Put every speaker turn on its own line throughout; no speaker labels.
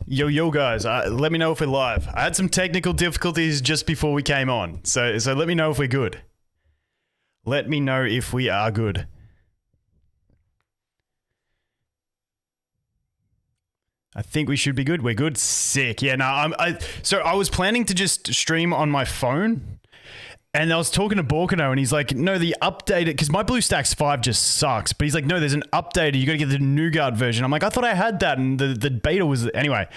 Yo guys, let me know if we're live. I had some technical difficulties just before we came on, so let me know if we're good. Let me know if we are good. I think we should be good. We're good. Sick. Yeah. No, so I was planning to just stream on my phone. And I was talking to Borkano and he's like, no, the updated, because my BlueStacks 5 just sucks. But he's like, no, there's an updated, you got to get the Nougat version. I'm like, I thought I had that and the beta was, anyway,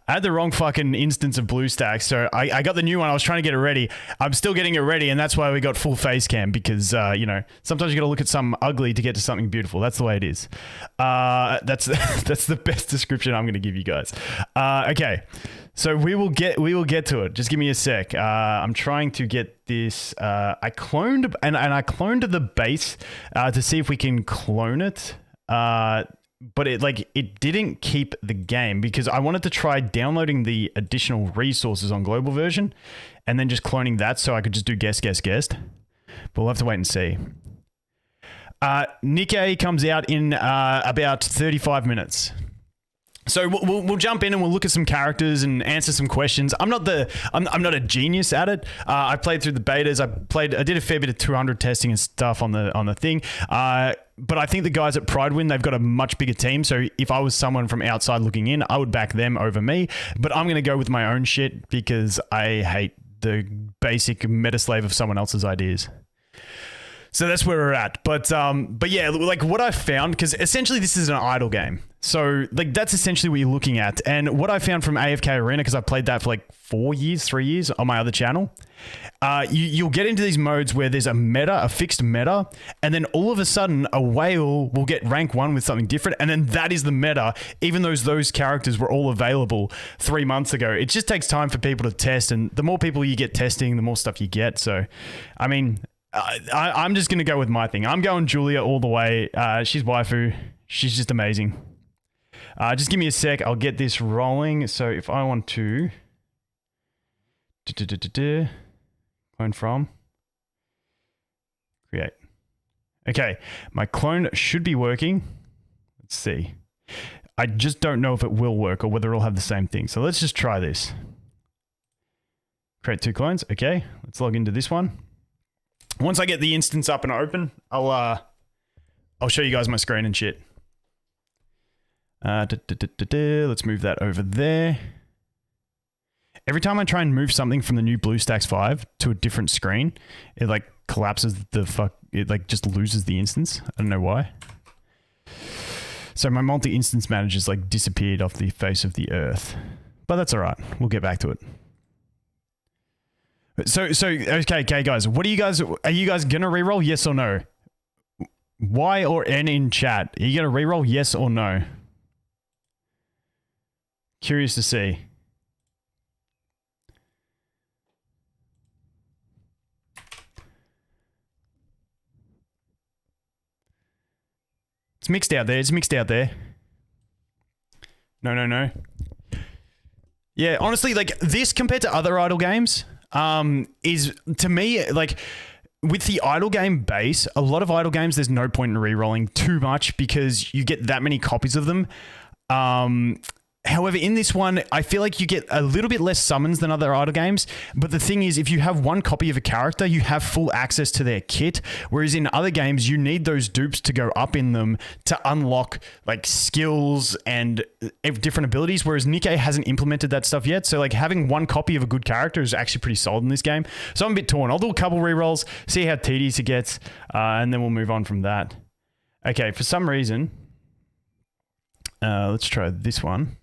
I had the wrong fucking instance of BlueStacks. So I got the new one. I was trying to get it ready. I'm still getting it ready. And that's why we got full face cam because, you know, sometimes you got to look at something ugly to get to something beautiful. That's the way it is. That's the best description I'm going to give you guys. Okay. So we will get to it. Just give me a sec. I'm trying to get this. I cloned and I cloned the base to see if we can clone it. But it didn't keep the game because I wanted to try downloading the additional resources on global version and then just cloning that so I could just do guest. But we'll have to wait and see. Nikke comes out in about 35 minutes. So we'll jump in and we'll look at some characters and answer some questions. I'm not a genius at it. I played through the betas. I did a fair bit of 200 testing and stuff on the thing. But I think the guys at Pridewin, they've got a much bigger team. So if I was someone from outside looking in, I would back them over me. But I'm going to go with my own shit because I hate the basic meta slave of someone else's ideas. So that's where we're at. But yeah, like what I found, because essentially this is an idle game. So like that's essentially what you're looking at. And what I found from AFK Arena, because I played that for like 3 years on my other channel, you'll get into these modes where there's a fixed meta, and then all of a sudden a whale will get rank 1 with something different, and then that is the meta, even though those characters were all available 3 months ago. It just takes time for people to test, and the more people you get testing, the more stuff you get. So, I mean, I'm just going to go with my thing. I'm going Julia all the way. She's waifu. She's just amazing. Just give me a sec. I'll get this rolling. So if I want to clone from, create. Okay, my clone should be working. Let's see. I just don't know if it will work or whether it'll have the same thing. So let's just try this. Create 2 clones. Okay, let's log into this one. Once I get the instance up and open, I'll show you guys my screen and shit. Let's move that over there. Every time I try and move something from the new BlueStacks 5 to a different screen, it like collapses it like just loses the instance. I don't know why. So my multi-instance manager's like disappeared off the face of the earth. But that's all right. We'll get back to it. So okay, guys. Are you guys gonna reroll? Yes or no? Y or N in chat. Are you gonna reroll? Yes or no? Curious to see. It's mixed out there. No. Yeah, honestly, like this compared to other idle games, is to me like with the idle game base, a lot of idle games there's no point in re-rolling too much because you get that many copies of them. However, in this one, I feel like you get a little bit less summons than other idle games. But the thing is, if you have one copy of a character, you have full access to their kit. Whereas in other games, you need those dupes to go up in them to unlock like skills and different abilities. Whereas Nikke hasn't implemented that stuff yet. So like having one copy of a good character is actually pretty solid in this game. So I'm a bit torn. I'll do a couple rerolls, see how tedious it gets, and then we'll move on from that. Okay, for some reason, let's try this one.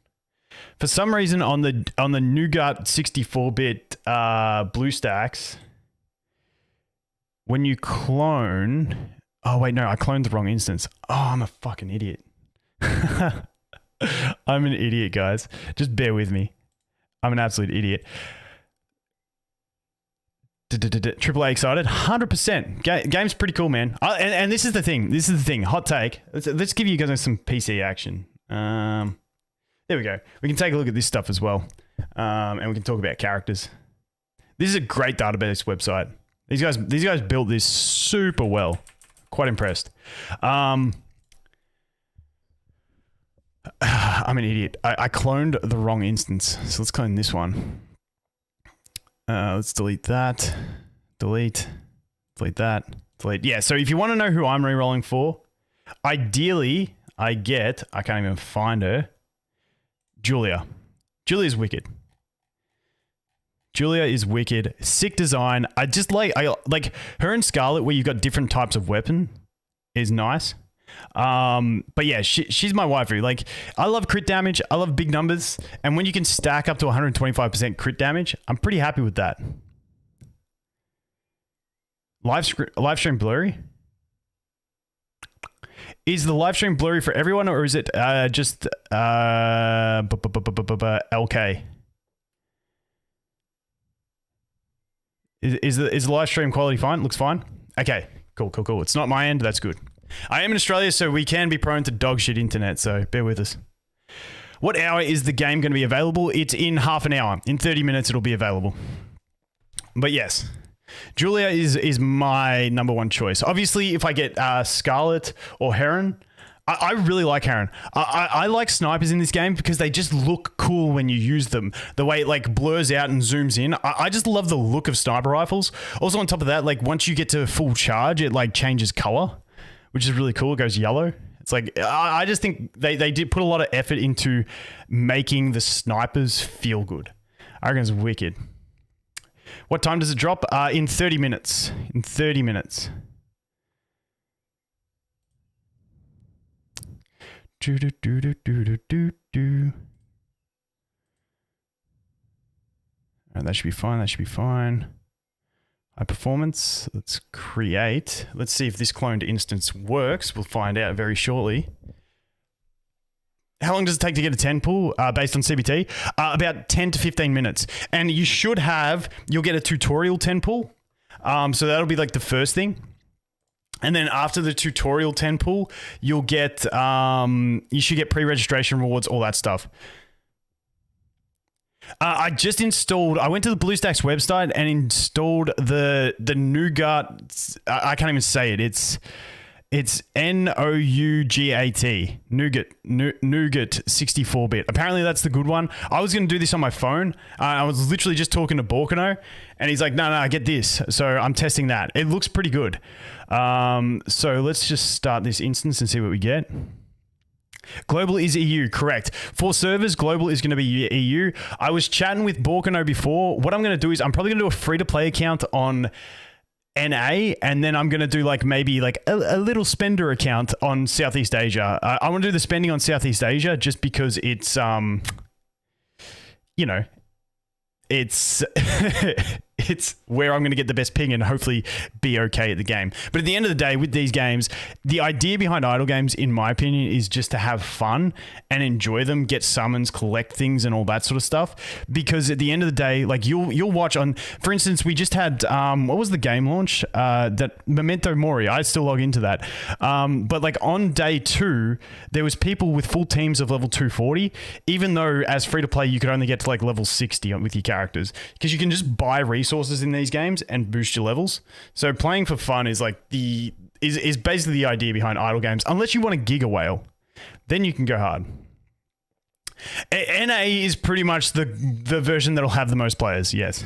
For some reason, on the Nougat 64-bit BlueStacks, when you clone, oh wait, no, I cloned the wrong instance. Oh, I'm a fucking idiot. I'm an idiot, guys. Just bear with me. I'm an absolute idiot. Triple A excited, 100%. Game's pretty cool, man. And this is the thing. Hot take. Let's give you guys some PC action. There we go. We can take a look at this stuff as well. And we can talk about characters. This is a great database website. These guys built this super well. Quite impressed. I'm an idiot. I cloned the wrong instance. So let's clone this one. Let's delete that. Delete that. Delete. Yeah, so if you want to know who I'm rerolling for, ideally, I can't even find her. Julia. Julia's wicked. Julia is wicked. Sick design. I like her and Scarlet, where you've got different types of weapon, is nice. But yeah, she's my waifu. Like, I love crit damage. I love big numbers. And when you can stack up to 125% crit damage, I'm pretty happy with that. Live stream blurry? Is the live stream blurry for everyone, or is it just LK? Is the live stream quality fine? Looks fine? Okay, cool. It's not my end. That's good. I am in Australia, so we can be prone to dog shit internet, so bear with us. What hour is the game going to be available? It's in half an hour. In 30 minutes, it'll be available. But yes, Julia is my number one choice. Obviously, if I get Scarlet or Heron, I really like Heron. I like snipers in this game because they just look cool when you use them. The way it like blurs out and zooms in. I just love the look of sniper rifles. Also on top of that, like once you get to full charge, it like changes color, which is really cool. It goes yellow. It's like, I just think they did put a lot of effort into making the snipers feel good. I reckon it's wicked. What time does it drop? In 30 minutes. In 30 minutes. And that should be fine. That should be fine. High performance. Let's create. Let's see if this cloned instance works. We'll find out very shortly. How long does it take to get a 10 pull based on CBT? About 10 to 15 minutes. And you should have, you'll get a tutorial 10 pull. So that'll be like the first thing. And then after the tutorial 10 pull, you'll get, you should get pre-registration rewards, all that stuff. I just installed, I went to the BlueStacks website and installed the Nougat, I can't even say it. It's Nougat, Nougat 64-bit. Apparently that's the good one. I was going to do this on my phone. I was literally just talking to Borkano and he's like, no, get this. So I'm testing that. It looks pretty good. So let's just start this instance and see what we get. Global is EU, correct. For servers, global is going to be EU. I was chatting with Borkano before. What I'm going to do is I'm probably going to do a free-to-play account on NA, and then I'm going to do like maybe like a little spender account on Southeast Asia. I want to do the spending on Southeast Asia just because it's, you know, it's it's where I'm going to get the best ping and hopefully be okay at the game. But at the end of the day, with these games, the idea behind idle games, in my opinion, is just to have fun and enjoy them, get summons, collect things and all that sort of stuff. Because at the end of the day, like you'll watch on, for instance, we just had, what was the game launch? That Memento Mori. I still log into that. But like on day 2, there was people with full teams of level 240, even though as free to play, you could only get to like level 60 with your characters because you can just buy resources in these games and boost your levels. So playing for fun is like is basically the idea behind idle games. Unless you want a Giga Whale, then you can go hard. NA is pretty much the version that'll have the most players. Yes.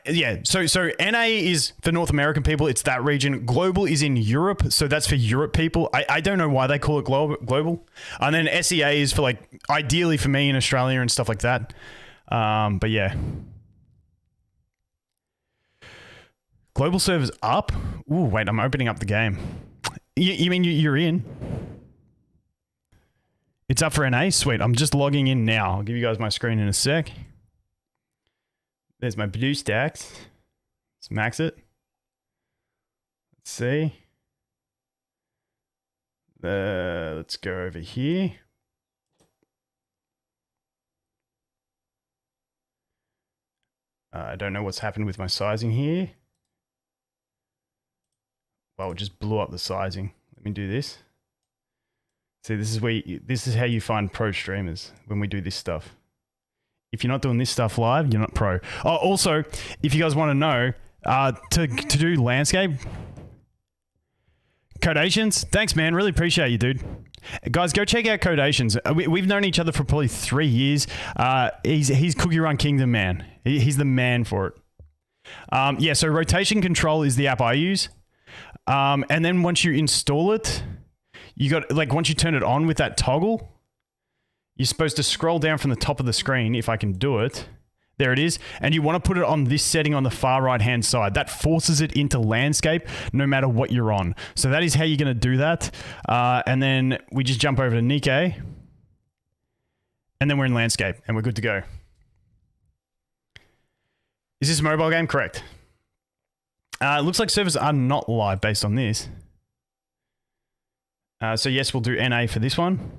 Yeah. So NA is for North American people. It's that region. Global is in Europe, so that's for Europe people. I don't know why they call it global. And then SEA is for like ideally for me in Australia and stuff like that. But yeah. Global servers up? Ooh, wait, I'm opening up the game. You mean you're in? It's up for NA? Sweet, I'm just logging in now. I'll give you guys my screen in a sec. There's my BlueStacks. Let's max it. Let's see. Let's go over here. I don't know what's happened with my sizing here. Well, it just blew up the sizing. Let me do this. See, this is how you find pro streamers when we do this stuff. If you're not doing this stuff live, you're not pro. Oh, also, if you guys want to know, to do landscape, Codations, thanks man, really appreciate you, dude. Guys, go check out Codations. We've known each other for probably 3 years. He's Cookie Run Kingdom man. He's the man for it. Yeah, so Rotation Control is the app I use. And then once you install it, you got, like, once you turn it on with that toggle, you're supposed to scroll down from the top of the screen, if I can do it. There it is. And you want to put it on this setting on the far right-hand side. That forces it into landscape no matter what you're on. So that is how you're going to do that. And then we just jump over to Nikke. And then we're in landscape and we're good to go. Is this a mobile game? Correct. It looks like servers are not live based on this. So yes, we'll do NA for this one.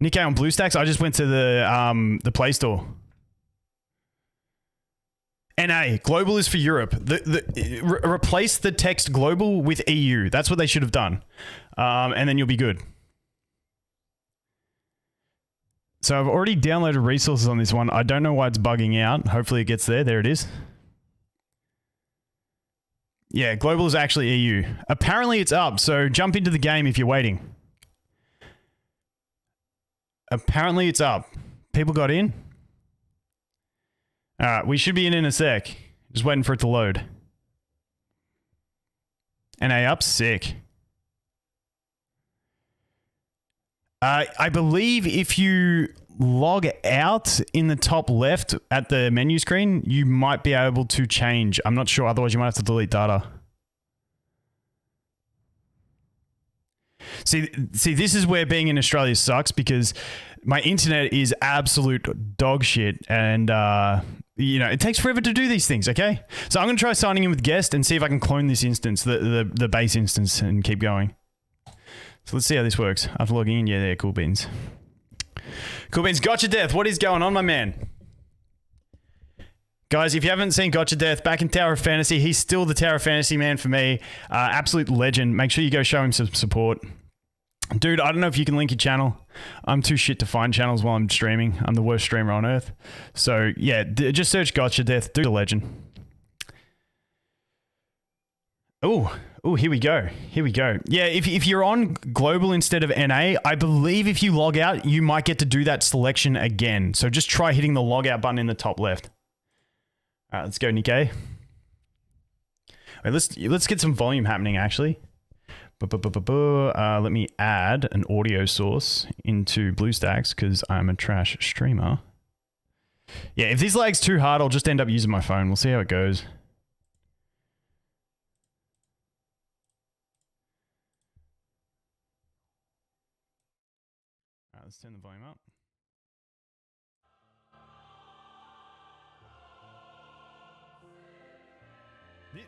Nikke on BlueStacks. I just went to the Play Store. NA. Global is for Europe. Replace the text global with EU. That's what they should have done. And then you'll be good. So I've already downloaded resources on this one. I don't know why it's bugging out. Hopefully it gets there. There it is. Yeah, global is actually EU. Apparently it's up, so jump into the game if you're waiting. Apparently it's up. People got in? Alright, we should be in a sec. Just waiting for it to load. NA up, sick. I believe if you log out in the top left at the menu screen, you might be able to change. I'm not sure, otherwise you might have to delete data. See, this is where being in Australia sucks because my internet is absolute dog shit and, you know, it takes forever to do these things, okay? So I'm going to try signing in with guest and see if I can clone this instance, the base instance, and keep going. So let's see how this works. After logging in, yeah, there, cool beans. Cool beans, Gotcha Death, what is going on, my man? Guys, if you haven't seen Gotcha Death back in Tower of Fantasy, he's still the Tower of Fantasy man for me. Absolute legend. Make sure you go show him some support. Dude, I don't know if you can link your channel. I'm too shit to find channels while I'm streaming. I'm the worst streamer on earth. So, yeah, just search Gotcha Death. Do the legend. Oh, here we go. Here we go. Yeah, if you're on global instead of NA, I believe if you log out, you might get to do that selection again. So just try hitting the log out button in the top left. All right, let's go, Nikke. Wait, let's get some volume happening, actually. Let me add an audio source into BlueStacks because I'm a trash streamer. Yeah, if this lag's too hard, I'll just end up using my phone. We'll see how it goes. All right, let's turn the volume up.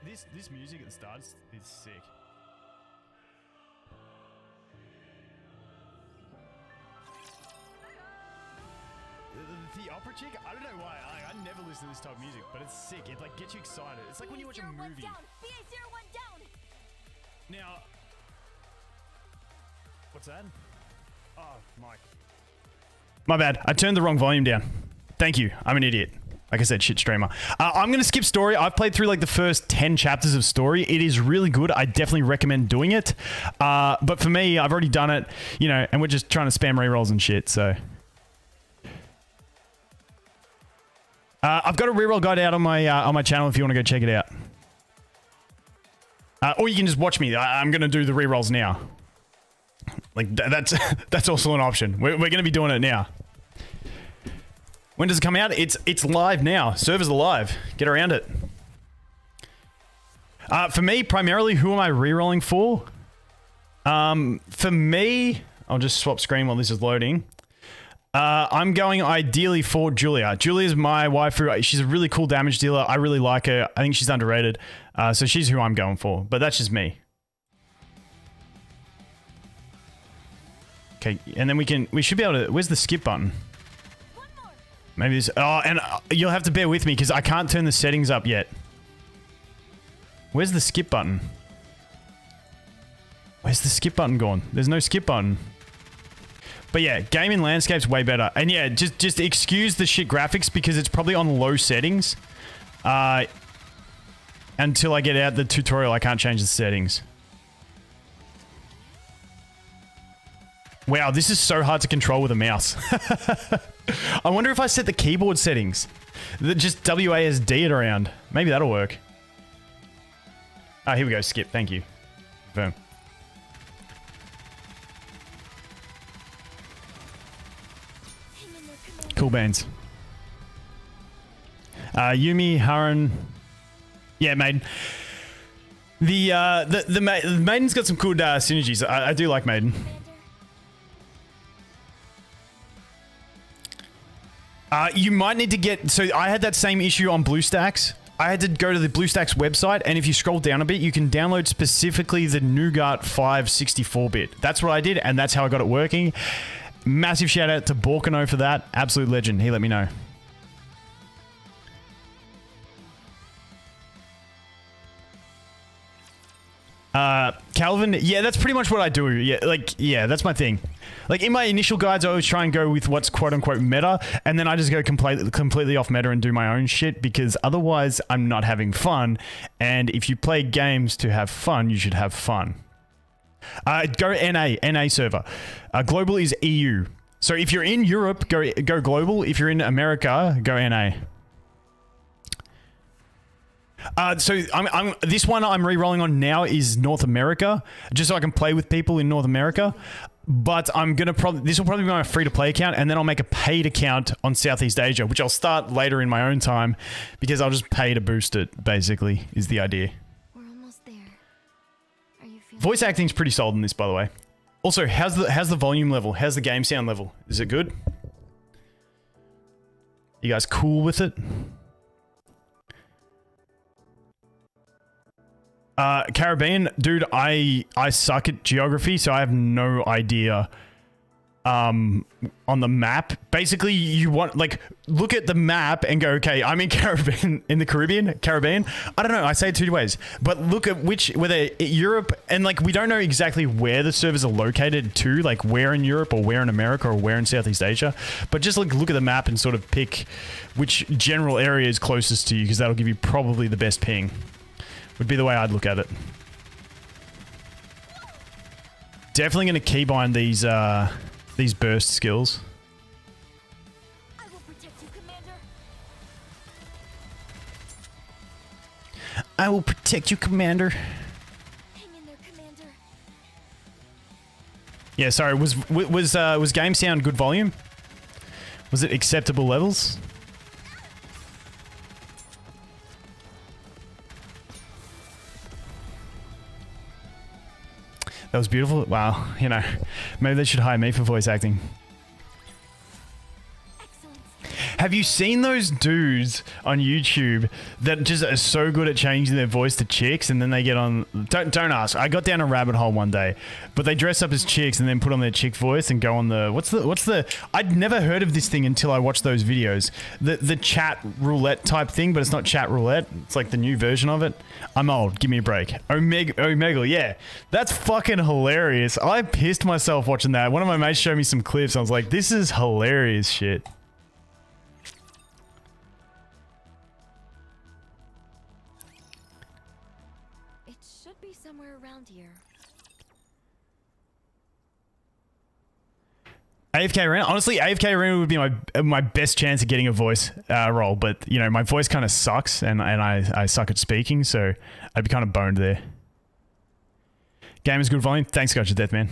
This music at the start is sick. The opera chick, I don't know why. I never listen to this type of music, but it's sick. It like gets you excited. It's like when you watch a movie. Now, what's that? Oh, Mike. My bad. I turned the wrong volume down. Thank you. I'm an idiot. Like I said, shit streamer. I'm going to skip story. I've played through like the first 10 chapters of story. It is really good. I definitely recommend doing it. But for me, I've already done it, you know, and we're just trying to spam rerolls and shit, so. I've got a reroll guide out on my channel if you want to go check it out. Or you can just watch me. I'm going to do the rerolls now. Like, that's also an option. We're going to be doing it now. When does it come out? It's live now. Servers are live. Get around it. For me, primarily, who am I rerolling for? For me, I'll just swap screen while this is loading. I'm going ideally for Julia. Julia's my waifu. She's a really cool damage dealer. I really like her. I think she's underrated. So she's who I'm going for. But that's just me. Okay, and then we should be able to... Where's the skip button? Maybe this... Oh, and you'll have to bear with me because I can't turn the settings up yet. Where's the skip button? Where's the skip button gone? There's no skip button. But yeah, game in landscape's way better. And yeah, just excuse the shit graphics because it's probably on low settings. Until I get out the tutorial, I can't change the settings. Wow, this is so hard to control with a mouse. I wonder if I set the keyboard settings. Just WASD it around. Maybe that'll work. Ah, here we go. Skip. Thank you. Boom. Cool beans. Yumi, Haran. Yeah, Maiden. The Maiden's got some cool synergies. I do like Maiden. You might need to get... So I had that same issue on BlueStacks. I had to go to the BlueStacks website, and if you scroll down a bit, you can download specifically the Nougat 5 64-bit. That's what I did, and that's how I got it working. Massive shout out to Borkano for that. Absolute legend. He let me know. Calvin, yeah, that's pretty much what I do. Yeah, that's my thing. Like, in my initial guides, I always try and go with what's quote-unquote meta, and then I just go completely off meta and do my own shit, because otherwise I'm not having fun, and if you play games to have fun, you should have fun. Go NA server. Global is EU. So if you're in Europe, go global. If you're in America, go NA. So this one I'm re-rolling on now is North America, just so I can play with people in North America. But I'm gonna this will probably be my free-to-play account, and then I'll make a paid account on Southeast Asia, which I'll start later in my own time, because I'll just pay to boost it. Basically, is the idea.
We're almost there. Are you feeling...
Voice acting's pretty solid in this, by the way. Also, how's the volume level? How's the game sound level? Is it good? You guys cool with it? Caribbean, dude, I suck at geography, so I have no idea on the map. Basically, you want, like, look at the map and go, okay, I'm in Caribbean, in the Caribbean. I don't know, I say it two ways, but look at whether Europe, and like, we don't know exactly where the servers are located to, like where in Europe or where in America or where in Southeast Asia, but just like look at the map and sort of pick which general area is closest to you, because that'll give you probably the best ping. Would be the way I'd look at it. Definitely going to keybind these burst skills.
I will protect you, Commander.
I will protect you, Commander.
Hang in there, Commander.
Yeah, sorry. Was game sound good volume? Was it acceptable levels? That was beautiful. Wow, you know, maybe they should hire me for voice acting. Have you seen those dudes on YouTube that just are so good at changing their voice to chicks, and then they get on... Don't ask. I got down a rabbit hole one day, but they dress up as chicks and then put on their chick voice and go on the... What's the... I'd never heard of this thing until I watched those videos. The chat roulette type thing, but it's not chat roulette. It's like the new version of it. I'm old. Give me a break. Omegle, yeah. That's fucking hilarious. I pissed myself watching that. One of my mates showed me some clips. I was like, this is hilarious shit.
Somewhere around here.
AFK Arena? Honestly, AFK Arena would be my best chance of getting a voice role, but you know, my voice kind of sucks, and I suck at speaking, so I'd be kind of boned there. Game is good volume. Thanks, Gotcha Death, man.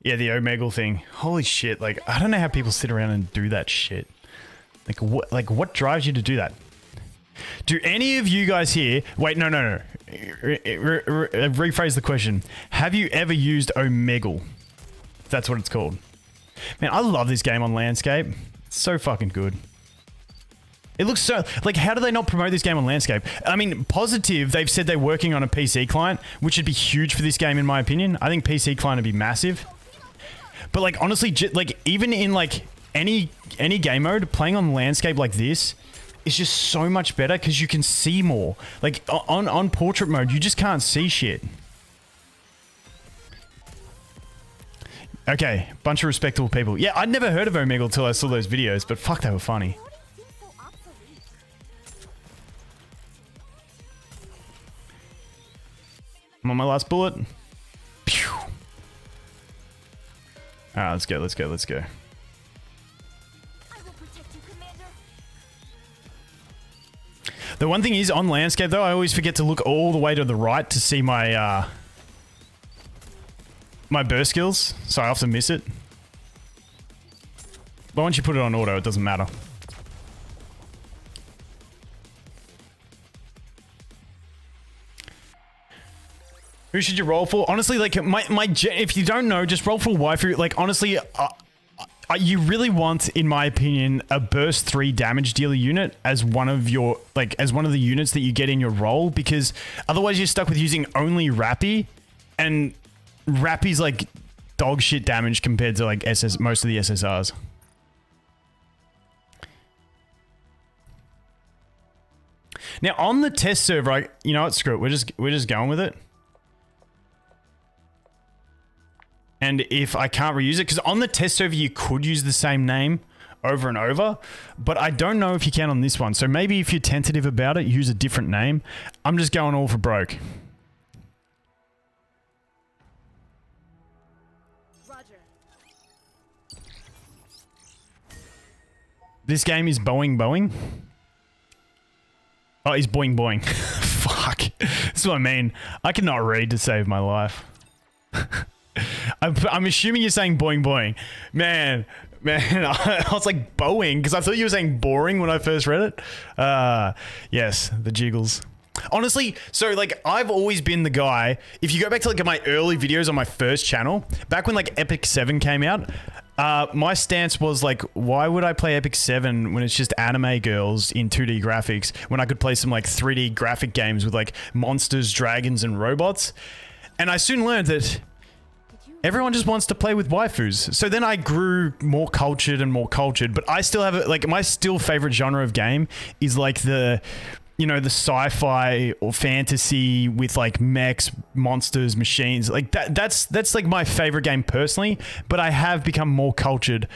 Yeah, the Omegle thing. Holy shit! Like, I don't know how people sit around and do that shit. What drives you to do that? Do any of you guys here... Wait, no. Rephrase the question. Have you ever used Omegle? That's what it's called. Man, I love this game on Landscape. It's so fucking good. It looks so... Like, how do they not promote this game on Landscape? I mean, Positive, they've said they're working on a PC client, which would be huge for this game, in my opinion. I think PC client would be massive. But, like, honestly, like, even in, like... Any game mode, playing on landscape like this is just so much better because you can see more. Like on portrait mode, you just can't see shit. Okay, bunch of respectable people. Yeah, I'd never heard of Omegle till I saw those videos, but fuck, they were funny. I'm on my last bullet. Pew. Alright, let's go, let's go, let's go.
I will protect you, Commander.
The one thing is, on landscape though, I always forget to look all the way to the right to see my my burst skills, so I often miss it. But once you put it on auto, it doesn't matter. Who should you roll for? Honestly, like, if you don't know, just roll for waifu. Like, honestly, you really want, in my opinion, a burst 3 damage dealer unit as one of your, like, as one of the units that you get in your roll, because otherwise you're stuck with using only Rappy, and Rappy's like dog shit damage compared to like most of the SSRs. Now on the test server, you know what? Screw it. We're just going with it. And if I can't reuse it, because on the test server you could use the same name over and over, but I don't know if you can on this one. So maybe if you're tentative about it, use a different name. I'm just going all for broke.
Roger.
This game is Boing. Oh, he's boing. Fuck. This is what I mean. I cannot read to save my life. I'm assuming you're saying boing. Man, I was like Boeing because I thought you were saying boring when I first read it. Yes, the jiggles. Honestly, so like I've always been the guy, if you go back to like my early videos on my first channel, back when like Epic 7 came out, my stance was like, why would I play Epic 7 when it's just anime girls in 2D graphics when I could play some like 3D graphic games with like monsters, dragons, and robots? And I soon learned that everyone just wants to play with waifus. So then I grew more cultured, but I still have like my still favorite genre of game is like the, you know, the sci-fi or fantasy with like mechs, monsters, machines. Like that's like my favorite game personally, but I have become more cultured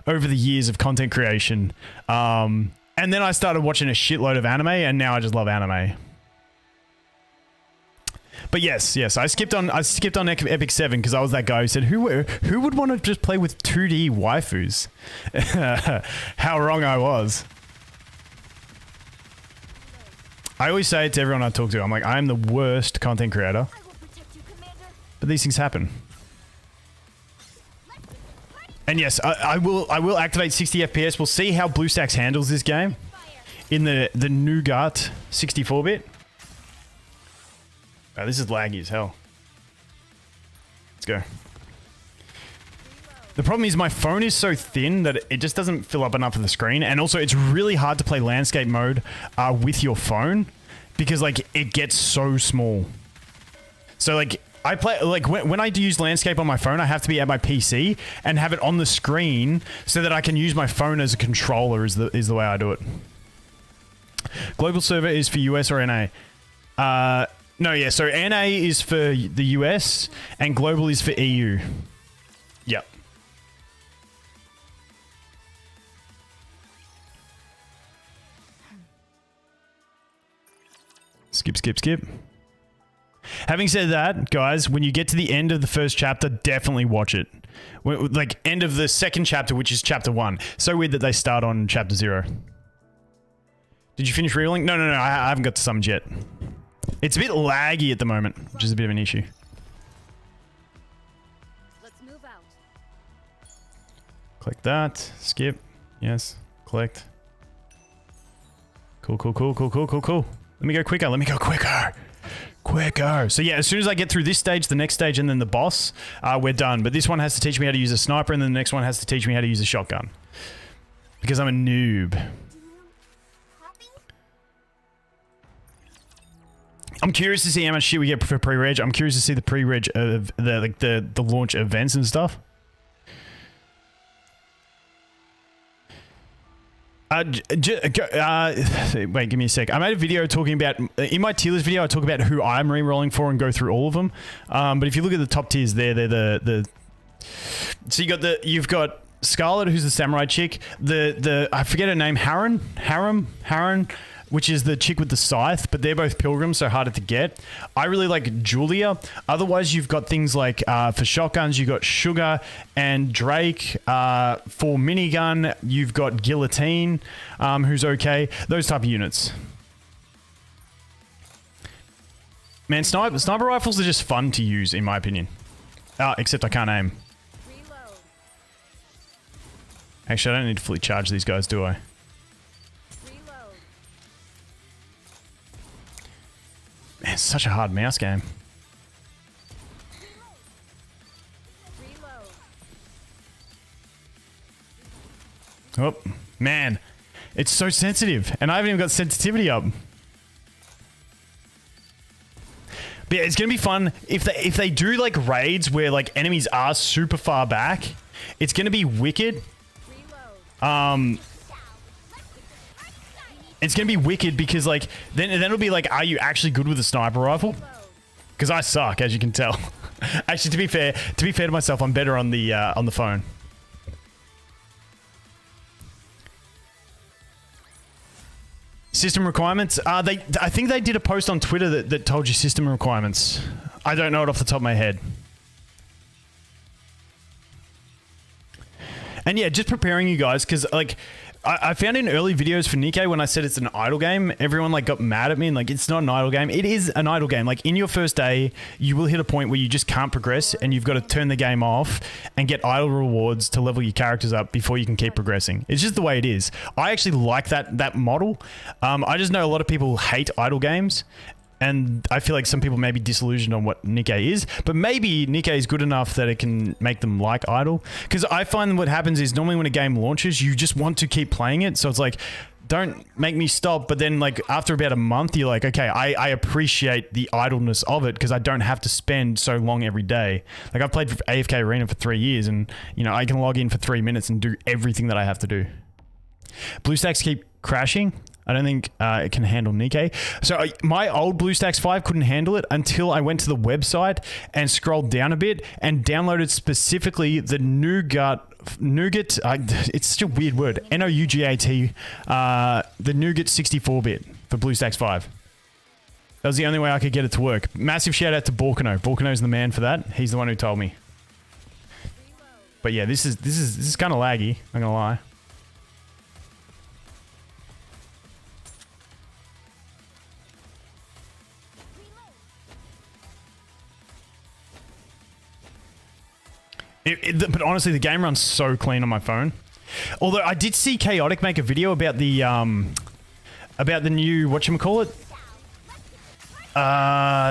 over the years of content creation. And then I started watching a shitload of anime, and now I just love anime. But yes, I skipped on Epic 7 because I was that guy who said, who would want to just play with 2D waifus? How wrong I was. I always say it to everyone I talk to. I'm like, I am the worst content creator.
I will protect you, Commander.
But these things happen. And yes, I will activate 60 FPS. We'll see how BlueStacks handles this game in the Nougat 64-bit. Oh, this is laggy as hell. Let's go. The problem is my phone is so thin that it just doesn't fill up enough of the screen, and also it's really hard to play landscape mode with your phone because like it gets so small. So like I play like when I use landscape on my phone, I have to be at my PC and have it on the screen so that I can use my phone as a controller. Is the way I do it. Global server is for US or NA. No, yeah. So NA is for the US and global is for EU. Yep. Skip. Having said that, guys, when you get to the end of the first chapter, definitely watch it. Like, end of the second chapter, which is chapter 1. So weird that they start on chapter 0. Did you finish rerolling? No, I haven't got to summons yet. It's a bit laggy at the moment, which is a bit of an issue.
Let's move out.
Click that. Skip. Yes. Collect. Cool. Let me go quicker. Quicker. So yeah, as soon as I get through this stage, the next stage, and then the boss, we're done. But this one has to teach me how to use a sniper, and then the next one has to teach me how to use a shotgun. Because I'm a noob.
Happy?
I'm curious to see how much shit we get for pre-reg. I'm curious to see the pre-reg of the launch events and stuff. Wait, give me a sec. I made a video talking about, in my tier list video, I talk about who I'm re-rolling for and go through all of them. But if you look at the top tiers there, they're the so you've got Scarlet, who's the samurai chick, I forget her name, Harren. which is the chick with the scythe, but they're both pilgrims, so harder to get. I really like Julia. Otherwise, you've got things like, for shotguns, you've got Sugar and Drake. For minigun, you've got Guillotine, who's okay. Those type of units. Man, sniper rifles are just fun to use, in my opinion. Except I can't aim.
Reload.
Actually, I don't need to fully charge these guys, do I?
Reload.
Man, it's such a hard mouse game.
Reload.
Oh, man. It's so sensitive. And I haven't even got sensitivity up. But yeah, it's going to be fun. If they do like raids where like enemies are super far back, it's going to be wicked.
Reload.
It's going to be wicked because like then it'll be like, are you actually good with a sniper rifle? Because I suck, as you can tell. Actually, to be fair to myself, I'm better on the phone. System requirements. I think they did a post on Twitter that told you system requirements. I don't know it off the top of my head. And yeah, just preparing you guys, because like I found in early videos for Nikke when I said it's an idle game, everyone like got mad at me and like, it's not an idle game. It is an idle game. Like in your first day, you will hit a point where you just can't progress and you've got to turn the game off and get idle rewards to level your characters up before you can keep progressing. It's just the way it is. I actually like that model. I just know a lot of people hate idle games. And I feel like some people may be disillusioned on what Nikke is, but maybe Nikke is good enough that it can make them like idle. Because I find what happens is normally when a game launches, you just want to keep playing it. So it's like, don't make me stop. But then like after about a month, you're like, okay, I appreciate the idleness of it because I don't have to spend so long every day. Like I've played AFK Arena for 3 years and you know, I can log in for 3 minutes and do everything that I have to do. BlueStacks keep crashing. I don't think it can handle Nikke. So my old BlueStacks 5 couldn't handle it until I went to the website and scrolled down a bit and downloaded specifically the Nougat, it's such a weird word, Nougat, the Nougat 64-bit for BlueStacks 5. That was the only way I could get it to work. Massive shout out to Borkano. Borkano's the man for that. He's the one who told me. But yeah, this is kind of laggy, I'm gonna lie. But honestly, the game runs so clean on my phone. Although I did see Chaotic make a video about the new whatchamacallit?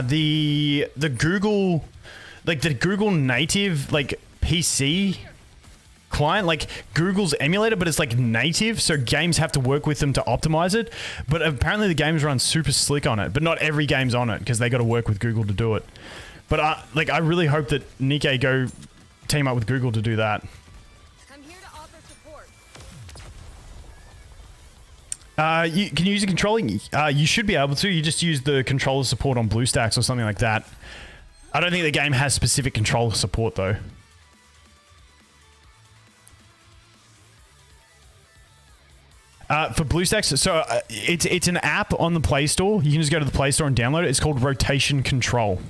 The Google, like the Google native like PC client, like Google's emulator, but it's like native, so games have to work with them to optimize it. But apparently the games run super slick on it, but not every game's on it because they got to work with Google to do it. But I really hope that Nikke go team up with Google to do that.
I'm here to offer support.
You can you use the controlling. You should be able to. You just use the controller support on BlueStacks or something like that. I don't think the game has specific controller support though. For BlueStacks, so it's an app on the Play Store. You can just go to the Play Store and download it. It's called Rotation Control.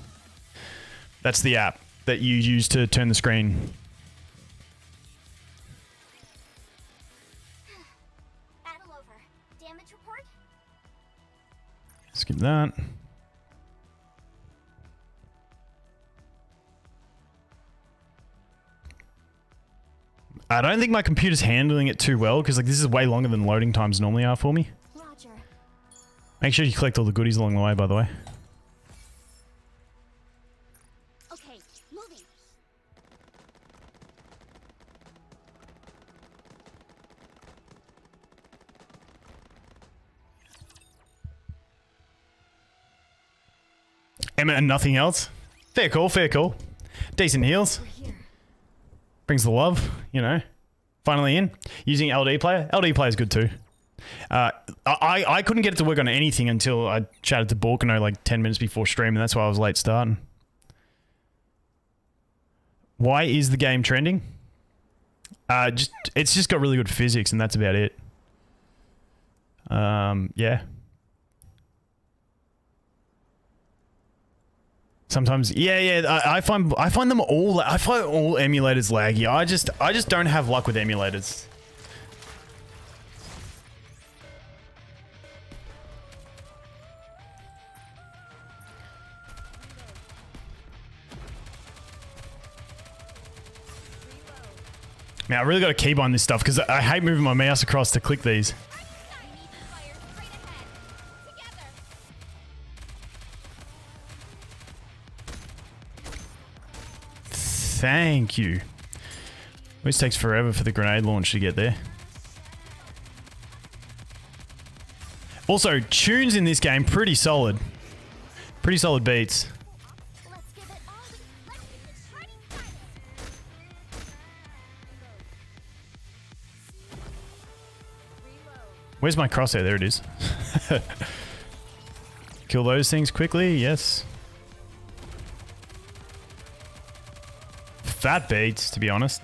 That's the app that you use to turn the screen.
Battle over. Damage report?
Skip that. I don't think my computer's handling it too well because like this is way longer than loading times normally are for me.
Roger.
Make sure you collect all the goodies along the way, by the way.
Okay, moving.
Emma and nothing else. Fair call, fair call. Decent heals.
We're here.
Brings the love, you know. Finally in. Using LD player. LD player is good too. I couldn't get it to work on anything until I chatted to Borkano like 10 minutes before stream, and that's why I was late starting. Why is the game trending? It's just got really good physics, and that's about it. Yeah. Sometimes, yeah. I find them all. I find all emulators laggy. I just don't have luck with emulators. Man, I really got to keep on this stuff because I hate moving my mouse across to click these. Thank you. Always takes forever for the grenade launch to get there. Also, tunes in this game pretty solid. Pretty solid beats. Where's my crosshair? There it is. Kill those things quickly, yes. Fat beats, to be honest.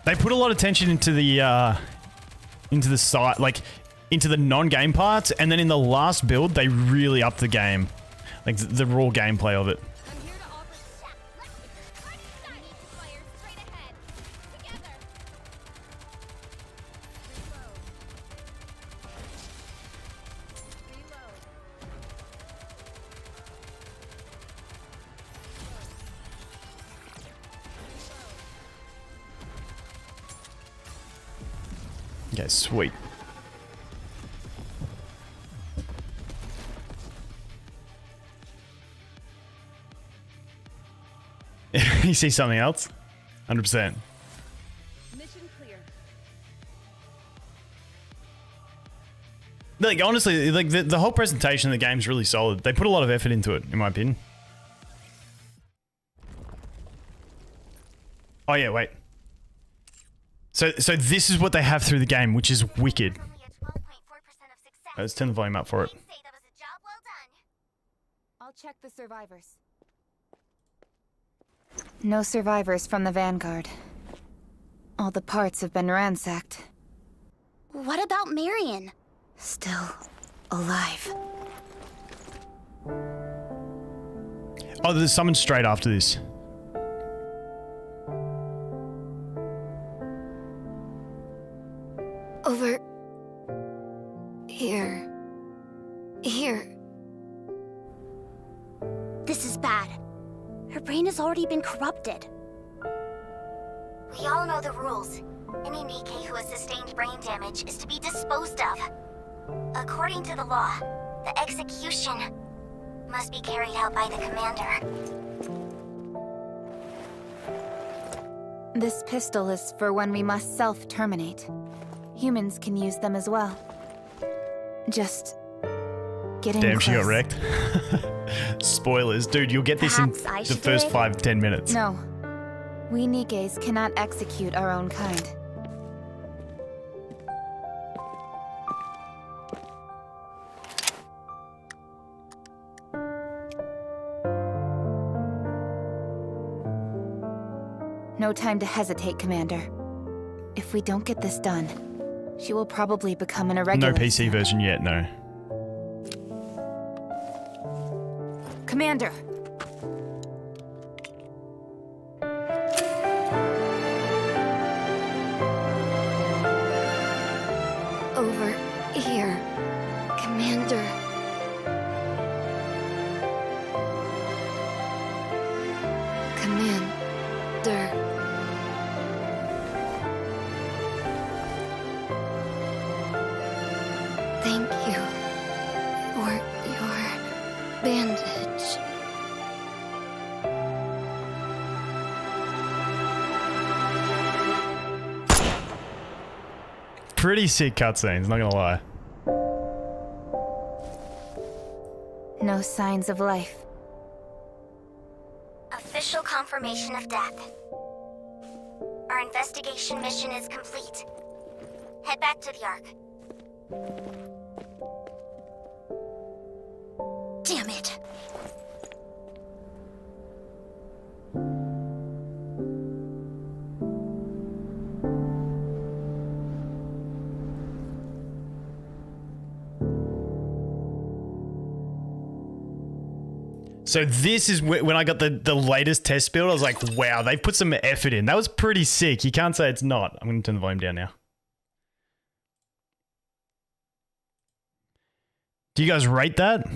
They put a lot of attention into the side, like into the non-game parts, and then in the last build, they really upped the game, like the raw gameplay of it. Okay, sweet. You see something else? 100%.
Mission clear.
Like, honestly, like the whole presentation of the game is really solid. They put a lot of effort into it, in my opinion. Oh yeah, wait. So this is what they have through the game, which is wicked. Let's turn the volume up for it.
I'll check the survivors. No survivors from the Vanguard. All the parts have been ransacked.
What about Marion?
Still alive.
Oh, there's someone straight after this.
Over here. Here.
This is bad. Her brain has already been corrupted. We all know the rules. Any Nikke who has sustained brain damage is to be disposed of. According to the law, the execution must be carried out by the commander.
This pistol is for when we must self-terminate. Humans can use them as well. Just getting
Damn,
close.
she got wrecked. Spoilers. Dude, you'll get this in
Perhaps I
the
should
first
do it?
5-10 minutes.
No. We Nikkes cannot execute our own kind. No time to hesitate, Commander. If we don't get this done, she will probably become an irregular.
No PC version yet, no.
Commander! Over here, Commander. Commander. Thank you for your bandage.
Pretty sick cutscenes, not gonna lie.
No signs of life.
Official confirmation of death. Our investigation mission is complete. Head back to the Ark. Damn it!
So this is when I got the latest test build. I was like, wow, they put some effort in. That was pretty sick. You can't say it's not. I'm going to turn the volume down now. Do you guys rate that?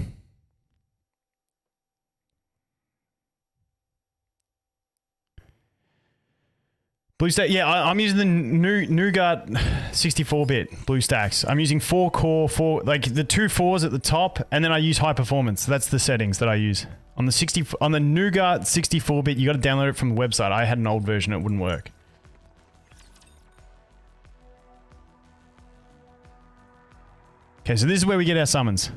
BlueStack, yeah, I'm using the Nougat 64-bit BlueStacks. I'm using 4-core, like the 2 4s at the top, and then I use high performance. That's the settings that I use. On the Nougat 64-bit, you got to download it from the website. I had an old version, it wouldn't work. Okay, so this is where we get our summons.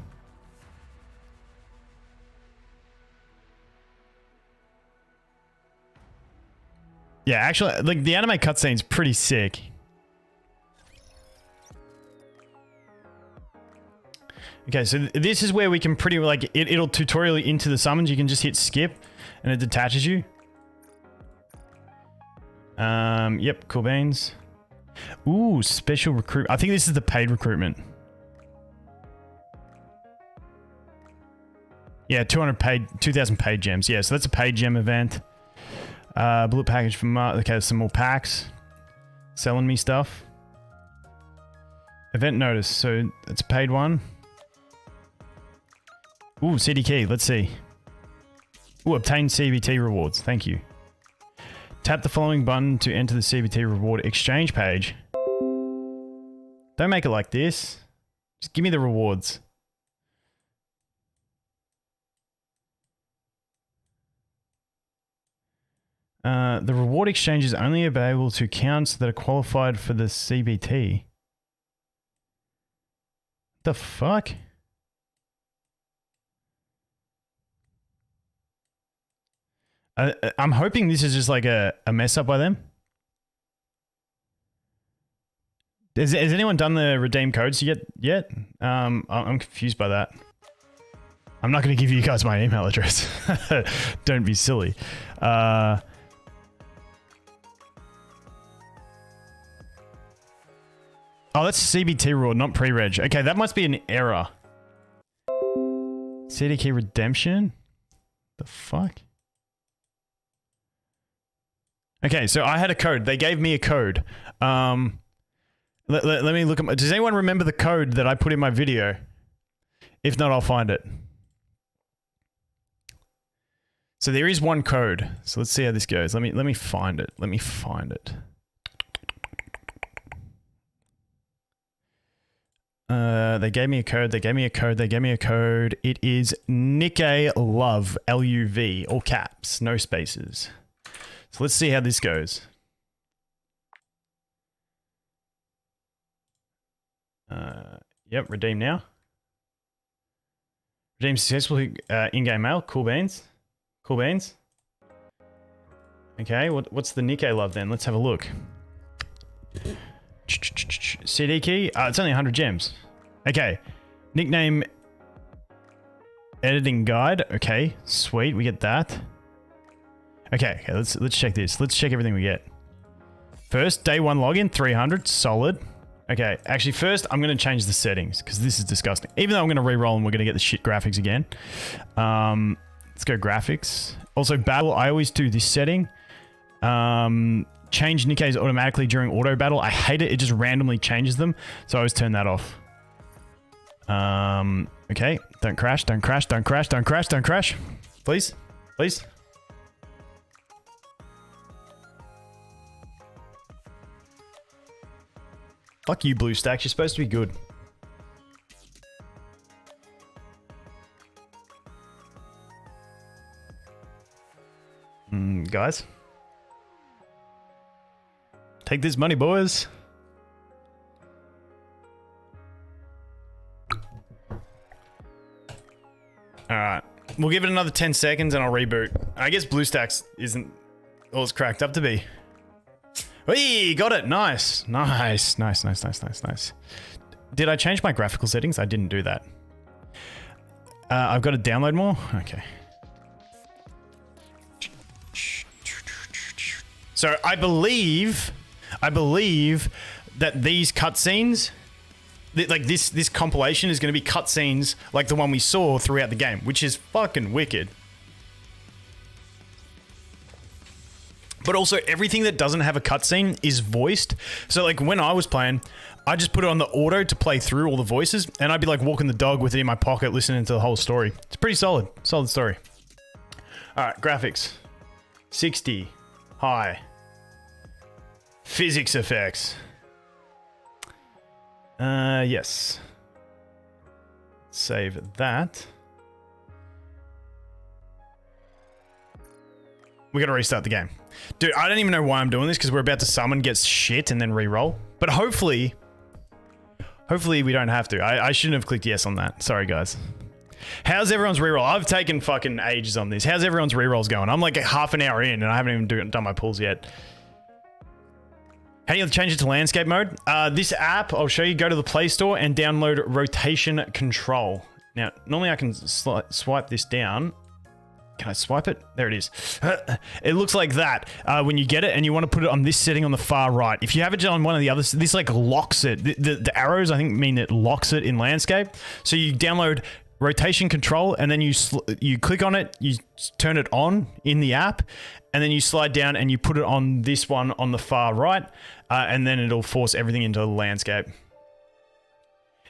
Yeah, actually, like the anime cutscene's pretty sick. Okay, so this is where we can pretty like it'll tutorial you into the summons. You can just hit skip, and it detaches you. Yep, cool beans. Ooh, special recruit. I think this is the paid recruitment. Yeah, 2,000 paid gems. Yeah, so that's a paid gem event. Bullet package from okay, some more packs. Selling me stuff. Event notice. So it's a paid one. Ooh, CD key. Let's see. Ooh, obtain CBT rewards. Thank you. Tap the following button to enter the CBT reward exchange page. Don't make it like this. Just give me the rewards. The reward exchange is only available to accounts that are qualified for the CBT. The fuck? I'm hoping this is just like a mess up by them. Has anyone done the redeem codes yet? I'm confused by that. I'm not going to give you guys my email address. Don't be silly. Oh, that's CBT reward, not pre-reg. Okay, that must be an error. CDK redemption? The fuck? Okay, so I had a code. They gave me a code. Let me look at does anyone remember the code that I put in my video? If not, I'll find it. So there is one code. So let's see how this goes. Let me find it. Let me find it. They gave me a code. They gave me a code. They gave me a code. It is Nikke Love, LUV, all caps, no spaces. So let's see how this goes. Yep, redeem now. Redeem successfully. In-game mail. Cool beans. Cool beans. Okay, what's the Nikke Love then? Let's have a look. CD key? It's only 100 gems. Okay. Nickname editing guide. Okay, sweet. We get that. Okay, let's check this. Let's check everything we get. First, day 1 login, 300. Solid. Okay, actually first, I'm going to change the settings because this is disgusting. Even though I'm going to re-roll and we're going to get the shit graphics again. Let's go graphics. Also, battle, I always do this setting. Change Nikke's automatically during auto battle. I hate it. It just randomly changes them. So I always turn that off. Okay. Don't crash. Don't crash. Don't crash. Don't crash. Don't crash. Please. Please. Fuck you, BlueStacks. You're supposed to be good. Guys. Take this money, boys. Alright. We'll give it another 10 seconds and I'll reboot. I guess BlueStacks isn't all it's cracked up to be. Hey, got it. Nice. Nice. Nice, nice, nice, nice, nice. Did I change my graphical settings? I didn't do that. I've got to download more? Okay. So I believe that these cutscenes, like this compilation is going to be cutscenes like the one we saw throughout the game, which is fucking wicked. But also everything that doesn't have a cutscene is voiced. So like when I was playing, I just put it on the auto to play through all the voices, and I'd be like walking the dog with it in my pocket listening to the whole story. It's pretty solid. Solid story. Alright, graphics. 60. High. Physics effects. Yes. Save that. We gotta restart the game. Dude, I don't even know why I'm doing this because we're about to summon, get shit, and then re-roll. But hopefully we don't have to. I shouldn't have clicked yes on that. Sorry, guys. How's everyone's reroll? I've taken fucking ages on this. How's everyone's rerolls going? I'm like half an hour in and I haven't even done my pulls yet. How do you change it to landscape mode? This app, I'll show you, go to the Play Store and download rotation control. Now, normally I can swipe this down. Can I swipe it? There it is. It looks like that when you get it, and you want to put it on this setting on the far right. If you have it on one of the others, this like locks it. The arrows, I think, mean it locks it in landscape. So you download rotation control, and then you click on it, you turn it on in the app, and then you slide down and you put it on this one on the far right, and then it'll force everything into the landscape.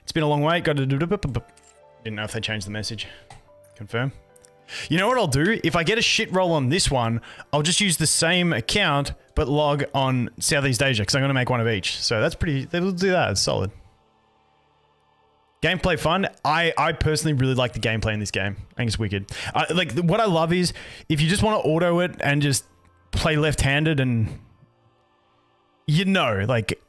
It's been a long wait. Didn't know if they changed the message. Confirm. You know what I'll do? If I get a shit roll on this one, I'll just use the same account, but log on Southeast Asia, because I'm going to make one of each. So that's pretty... They'll do that. It's solid. Gameplay fun. I personally really like the gameplay in this game. I think it's wicked. Like, what I love is, if you just want to auto it and just play left-handed and... You know, like...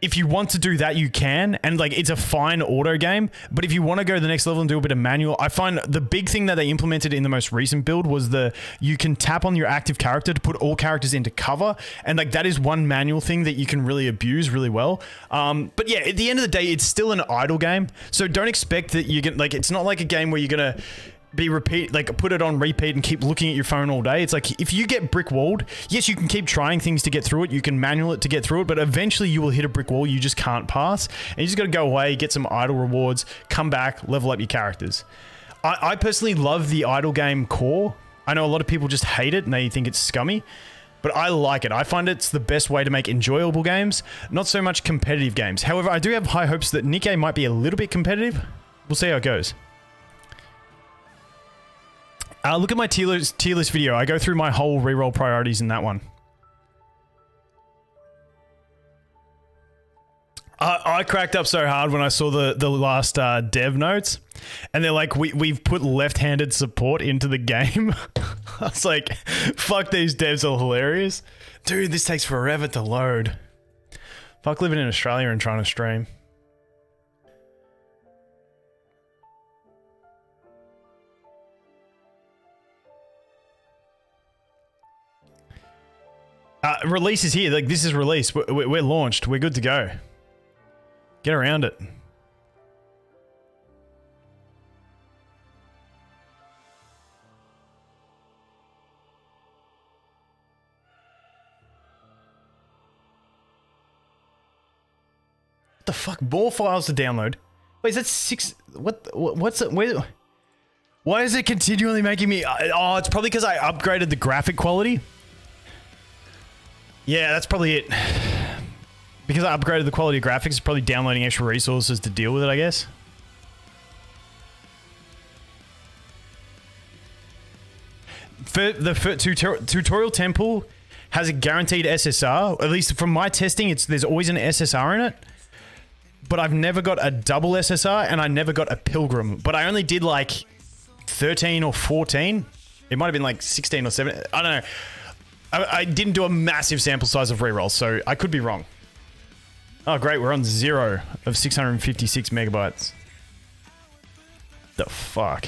If you want to do that, you can, and like it's a fine auto game, but if you want to go to the next level and do a bit of manual, I find the big thing that they implemented in the most recent build was you can tap on your active character to put all characters into cover, and like that is one manual thing that you can really abuse really well. But yeah, at the end of the day, it's still an idle game, so don't expect that you get like, it's not like a game where you're gonna be put it on repeat and keep looking at your phone all day. It's like, if you get brick walled, yes, you can keep trying things to get through it. You can manual it to get through it, but eventually you will hit a brick wall you just can't pass. And you just got to go away, get some idle rewards, come back, level up your characters. I personally love the idle game core. I know a lot of people just hate it and they think it's scummy, but I like it. I find it's the best way to make enjoyable games, not so much competitive games. However, I do have high hopes that Nikke might be a little bit competitive. We'll see how it goes. Look at my tier list video. I go through my whole reroll priorities in that one. I cracked up so hard when I saw the last dev notes, and they're like, we've put left-handed support into the game. I was like, fuck, these devs are hilarious. Dude, this takes forever to load. Fuck living in Australia and trying to stream. Release is here. Like, this is released. We're launched. We're good to go. Get around it. What the fuck? More files to download. Wait, is that 6? What's it? Why is it continually making me... Oh, it's probably because I upgraded the graphic quality. Yeah, that's probably it. Because I upgraded the quality of graphics, it's probably downloading extra resources to deal with it, I guess. The tutorial temple has a guaranteed SSR. At least from my testing, there's always an SSR in it. But I've never got a double SSR, and I never got a pilgrim. But I only did like 13 or 14. It might have been like 16 or 17. I don't know. I didn't do a massive sample size of rerolls, so I could be wrong. Oh, great. We're on 0 of 656 megabytes. The fuck?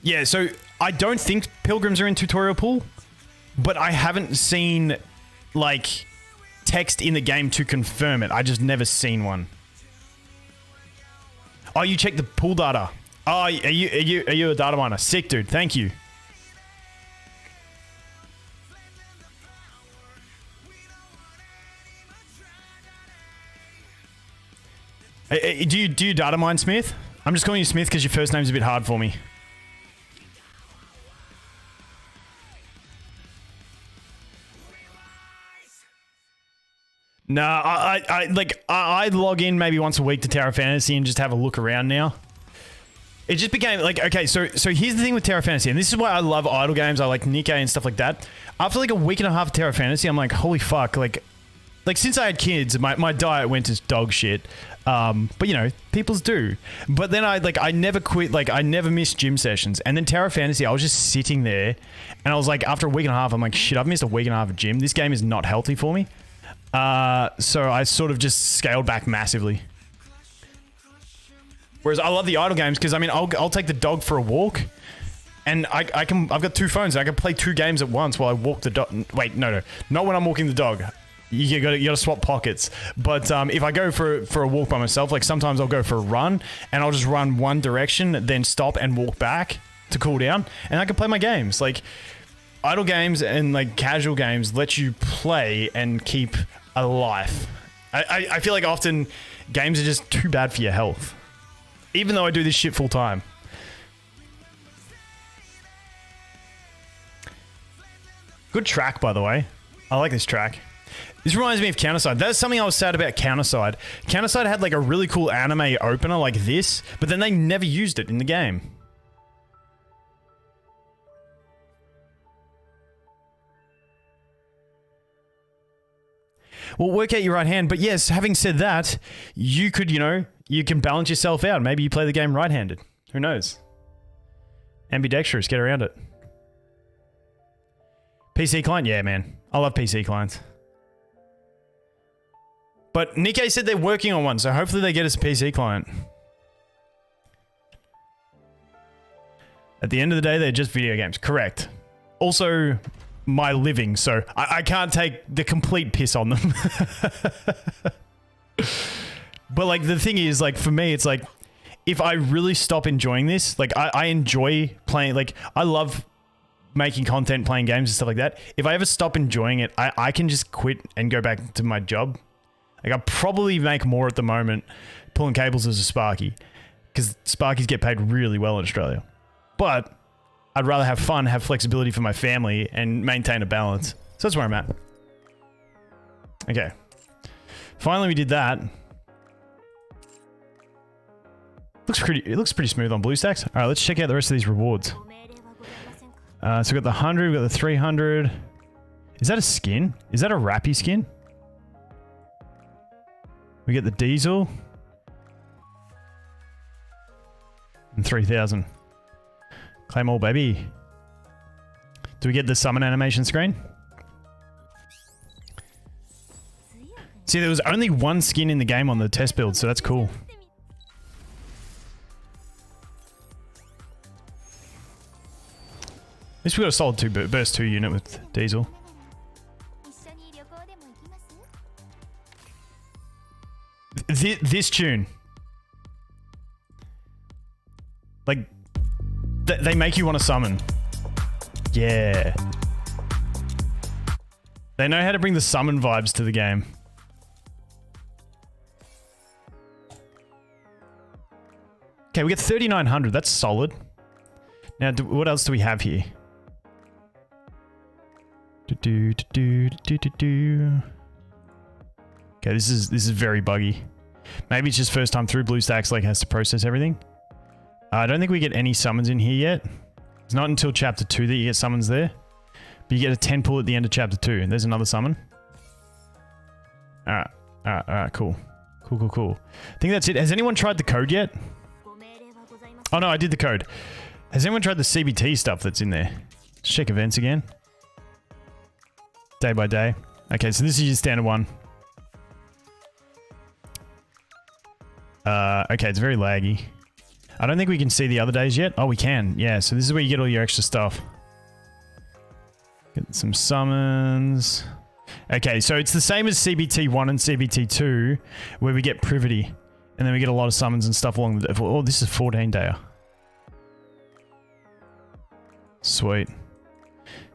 Yeah, so I don't think pilgrims are in tutorial pool, but I haven't seen, like, text in the game to confirm it. I just never seen one. Oh, you check the pool data. Oh, are you a data miner? Sick, dude. Thank you. Do you data mine, Smith? I'm just calling you Smith because your first name's a bit hard for me. No, I log in maybe once a week to Terra Fantasy and just have a look around now. It just became like, okay, so here's the thing with Terra Fantasy, and this is why I love idle games. I like Nikke and stuff like that. After like a week and a half of Terra Fantasy, I'm like, holy fuck, like since I had kids, my diet went to dog shit. But you know, people's do. But then I never quit, like I never missed gym sessions. And then Terra Fantasy, I was just sitting there and I was like, after a week and a half, I'm like, shit, I've missed a week and a half of gym. This game is not healthy for me. So I sort of just scaled back massively. Whereas I love the idle games because I mean, I'll take the dog for a walk and I've got 2 phones and I can play 2 games at once while I walk the dog. Wait, no, not when I'm walking the dog. You gotta swap pockets. But if I go for a walk by myself, like sometimes I'll go for a run and I'll just run one direction, then stop and walk back to cool down, and I can play my games. Like idle games and like casual games let you play and keep alive. I feel like often games are just too bad for your health, even though I do this shit full time. Good track, by the way. I like this track. This reminds me of Counterside. That's something I was sad about Counterside. Counterside had like a really cool anime opener like this, but then they never used it in the game. Well, work out your right hand. But yes, having said that, you could, you know, you can balance yourself out. Maybe you play the game right-handed. Who knows? Ambidextrous, get around it. PC client? Yeah, man. I love PC clients. But Nikke said they're working on one, so hopefully they get us a PC client. At the end of the day, they're just video games. Correct. Also, my living, so I can't take the complete piss on them. But like, the thing is, like, for me, it's like, if I really stop enjoying this, like, I enjoy playing, like, I love making content, playing games and stuff like that. If I ever stop enjoying it, I can just quit and go back to my job. Like, I probably make more at the moment pulling cables as a Sparky, because Sparkies get paid really well in Australia. But I'd rather have fun, have flexibility for my family, and maintain a balance. So that's where I'm at. Okay. Finally, we did that. It looks pretty smooth on BlueStacks. All right, let's check out the rest of these rewards. So we've got the 100, we've got the 300. Is that a skin? Is that a Rappy skin? We get the diesel. And 3,000. Claim all, baby. Do we get the summon animation screen? See, there was only one skin in the game on the test build, so that's cool. At least we got a solid burst 2 unit with diesel. This tune. Like, they make you want to summon. Yeah. They know how to bring the summon vibes to the game. Okay, we get 3,900. That's solid. Now, what else do we have here? Okay, this is very buggy. Maybe it's just first time through. BlueStacks like has to process everything. I don't think we get any summons in here yet. It's not until chapter 2 that you get summons there. But you get a 10 pull at the end of chapter 2. There's another summon. Alright, cool. Cool. I think that's it. Has anyone tried the code yet? Oh no, I did the code. Has anyone tried the CBT stuff that's in there? Let's check events again. Day by day. Okay, so this is your standard one. Okay, it's very laggy. I don't think we can see the other days yet. Oh, we can. Yeah, so this is where you get all your extra stuff. Get some summons. Okay, so it's the same as CBT1 and CBT2, where we get Privity. And then we get a lot of summons and stuff along the... Oh, this is 14-dayer. Sweet.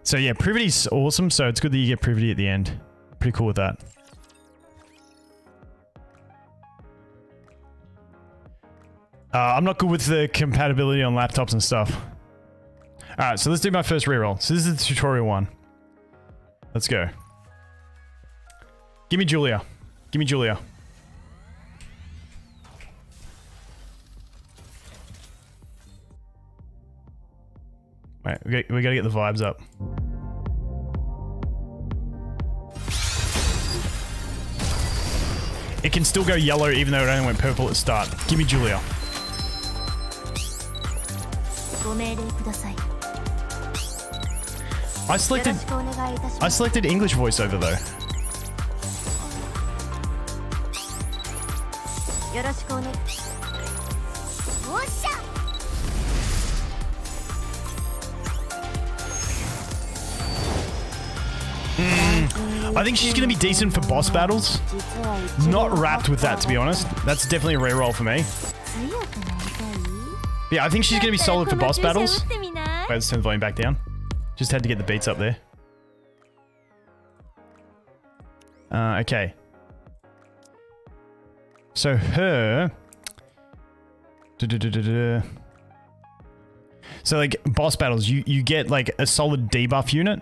So yeah, Privity's awesome, so it's good that you get Privity at the end. Pretty cool with that. I'm not good with the compatibility on laptops and stuff. Alright, so let's do my first reroll. So this is the tutorial one. Let's go. Give me Julia. Give me Julia. Wait, we gotta get the vibes up. It can still go yellow even though it only went purple at the start. Give me Julia. I selected English voiceover though. I think she's going to be decent for boss battles. Not wrapped with that, to be honest. That's definitely a reroll for me. Yeah, I think she's going to be solid for boss battles. Wait, let's turn the volume back down. Just had to get the beats up there. Okay. So her... So like boss battles, you get like a solid debuff unit.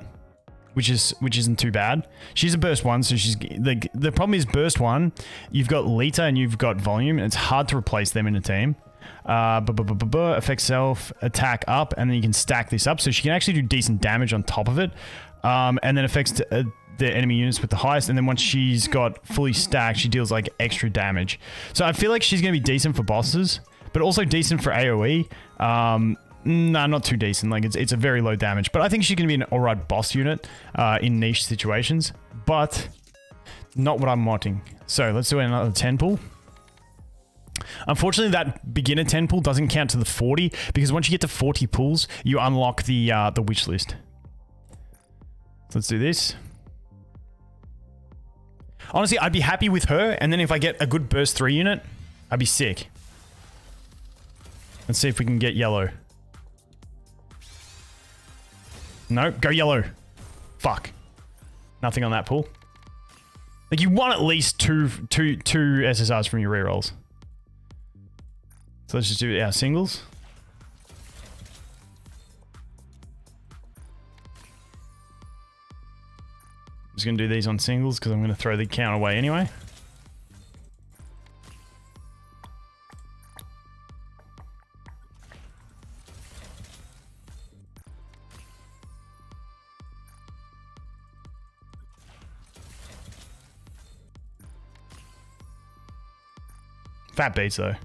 Which isn't too bad. She's a burst 1, so she's like the problem is burst 1. You've got Lita and you've got volume, and it's hard to replace them in a team. Affect self, attack up, and then you can stack this up, so she can actually do decent damage on top of it. And then affects the enemy units with the highest, and then once she's got fully stacked, she deals like extra damage. So I feel like she's gonna be decent for bosses, but also decent for AoE. Nah, not too decent. Like it's a very low damage, but I think she's gonna be an alright boss unit in niche situations, but not what I'm wanting. So let's do another 10 pull. Unfortunately, that beginner 10 pull doesn't count to the 40 because once you get to 40 pulls, you unlock the wish list. So let's do this. Honestly, I'd be happy with her, and then if I get a good burst 3 unit, I'd be sick. Let's see if we can get yellow. No, go yellow. Fuck. Nothing on that pull. Like, you want at least two SSRs from your rerolls. So let's just do our singles. I'm just going to do these on singles because I'm going to throw the count away anyway. Fat beats though.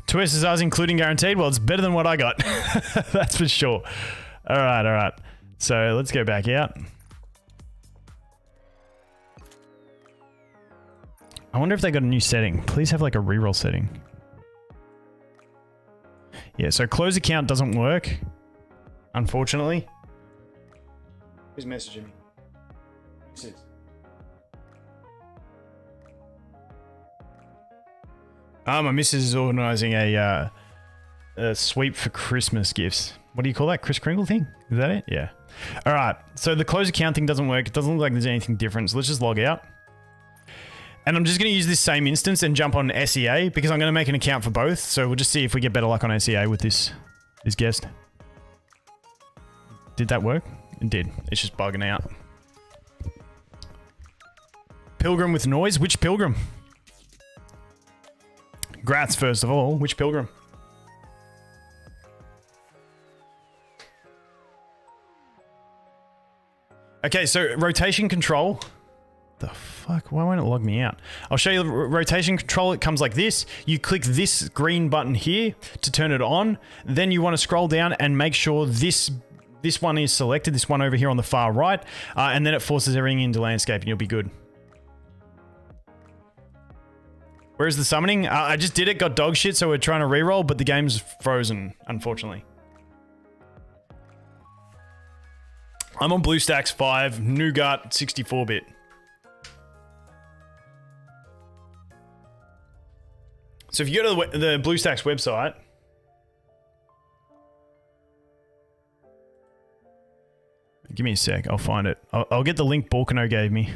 Two SSRs including guaranteed. Well, it's better than what I got. That's for sure. All right. So let's go back out. I wonder if they got a new setting. Please have like a reroll setting. Yeah, so close account doesn't work, unfortunately. Who's messaging me? My missus is organising a sweep for Christmas gifts. What do you call that? Kris Kringle thing? Is that it? Yeah. All right. So the close account thing doesn't work. It doesn't look like there's anything different. So let's just log out. And I'm just going to use this same instance and jump on SEA because I'm going to make an account for both. So we'll just see if we get better luck on SEA with this guest. Did that work? It did. It's just bugging out. Pilgrim with noise? Which pilgrim? Grats, first of all. Which pilgrim? Okay, so rotation control. The fuck? Why won't it log me out? I'll show you the rotation control. It comes like this. You click this green button here to turn it on. Then you want to scroll down and make sure this one is selected. This one over here on the far right. And then it forces everything into landscape and you'll be good. Where's the summoning? I just did it, got dog shit, so we're trying to reroll, but the game's frozen, unfortunately. I'm on BlueStacks 5, Nougat 64-bit. So if you go to the BlueStacks website, give me a sec, I'll find it. I'll get the link Balkano gave me.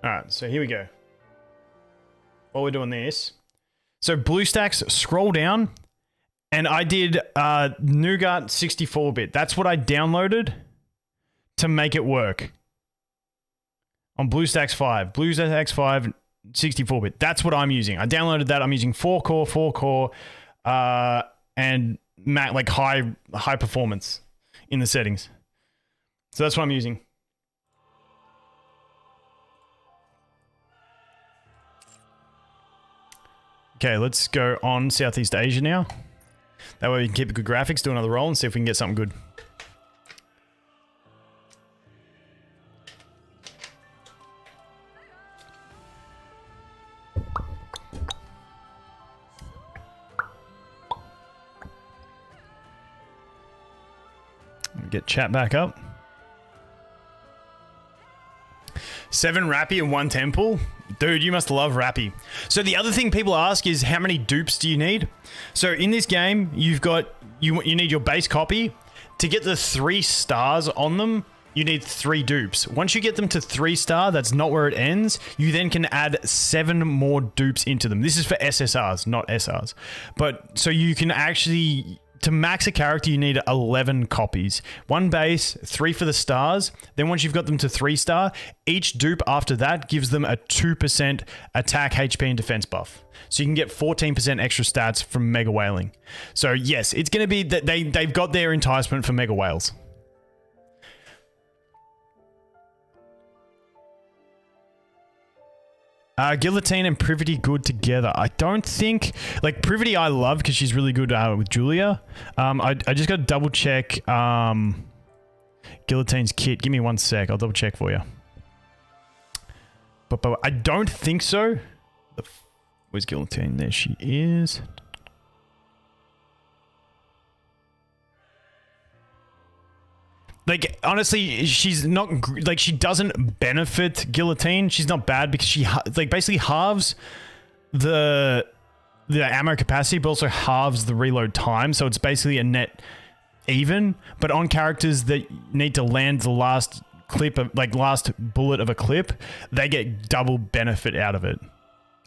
Alright, so here we go. While we're doing this, So BlueStacks, scroll down, and I did Nougat 64-bit. That's what I downloaded to make it work on BlueStacks 5. BlueStacks 5 64-bit. That's what I'm using. I downloaded that. I'm using 4-core, and like high performance in the settings. So that's what I'm using. Okay, let's go on Southeast Asia now. That way we can keep the good graphics, do another roll, and see if we can get something good. Get chat back up. 7 Rappy and 1 Temple. Dude, you must love Rappy. So the other thing people ask is how many dupes do you need? So in this game, you've got you need your base copy. To get the 3 stars on them, you need 3 dupes. Once you get them to 3 star, that's not where it ends. You then can add 7 more dupes into them. This is for SSRs, not SRs. But so you can actually, to max a character, you need 11 copies. 1 base, 3 for the stars. Then once you've got them to 3 star, each dupe after that gives them a 2% attack, HP, and defense buff. So you can get 14% extra stats from Mega Whaling. So yes, it's going to be that they've got their enticement for Mega Whales. Guillotine and Privity good together. I don't think, like, Privity I love because she's really good with Julia. I just got to double check Guillotine's kit. Give me 1 sec. I'll double check for you. But I don't think so. Where's Guillotine? There she is. Like, honestly, she's not, like, she doesn't benefit Guillotine. She's not bad because she, like, basically halves the ammo capacity, but also halves the reload time. So it's basically a net even. But on characters that need to land the last clip of, like, last bullet of a clip, they get double benefit out of it,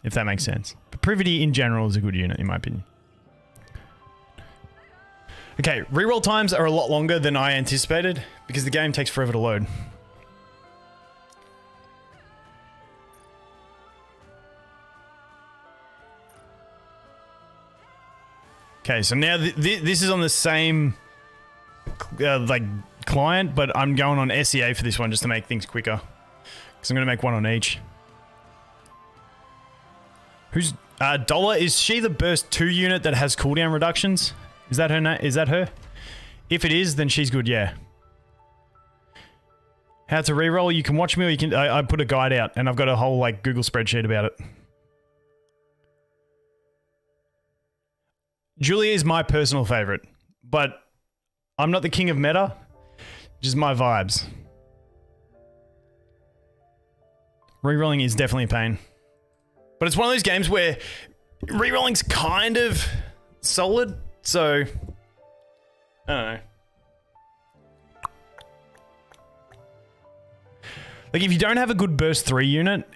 if that makes sense. But Privity in general is a good unit, in my opinion. Okay, reroll times are a lot longer than I anticipated because the game takes forever to load. Okay, so now this is on the same like client, but I'm going on SEA for this one just to make things quicker. Because I'm going to make 1 on each. Who's Dollar? Is she the burst 2 unit that has cooldown reductions? Is that her name? Is that her? If it is, then she's good, yeah. How to reroll? You can watch me, or you can. I put a guide out, and I've got a whole like Google spreadsheet about it. Julia is my personal favorite, but I'm not the king of meta. Just my vibes. Rerolling is definitely a pain, but it's one of those games where rerolling's kind of solid. So, I don't know. Like, if you don't have a good burst 3 unit,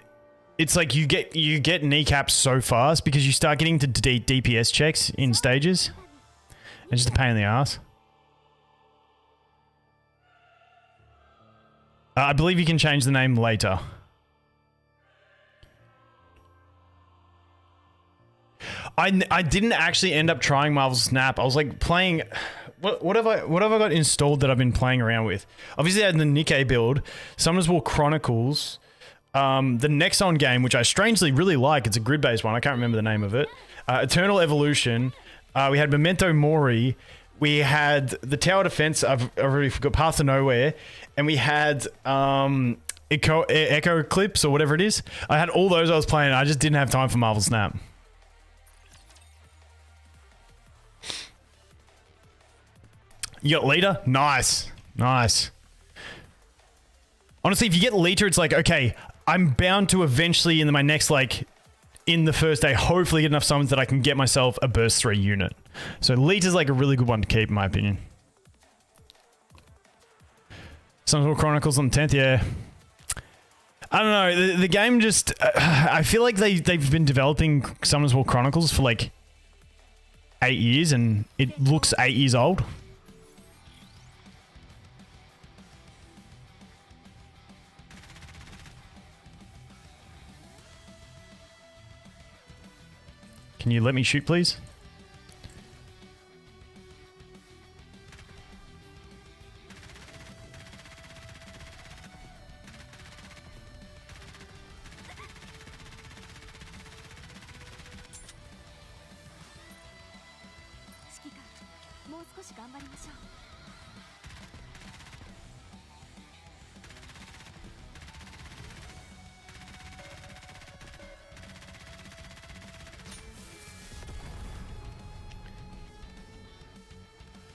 it's like you get kneecaps so fast because you start getting to DPS checks in stages. It's just a pain in the ass. I believe you can change the name later. I didn't actually end up trying Marvel Snap. I was like playing. What have I got installed that I've been playing around with? Obviously, I had the Nikke build, Summoners War Chronicles, the Nexon game, which I strangely really like. It's a grid-based one. I can't remember the name of it. Eternal Evolution. We had Memento Mori. We had the Tower Defense. I've already forgot. Path to Nowhere, and we had Echo Eclipse or whatever it is. I had all those I was playing. I just didn't have time for Marvel Snap. You got Leader? Nice. Nice. Honestly, if you get Leader, it's like, okay, I'm bound to eventually in my next, like, in the first day, hopefully get enough summons that I can get myself a burst 3 unit. So Leader's like a really good one to keep, in my opinion. Summoners War Chronicles on the 10th, yeah. I don't know. The game just... I feel like they've been developing Summoners War Chronicles for like 8 years and it looks 8 years old. Can you let me shoot, please?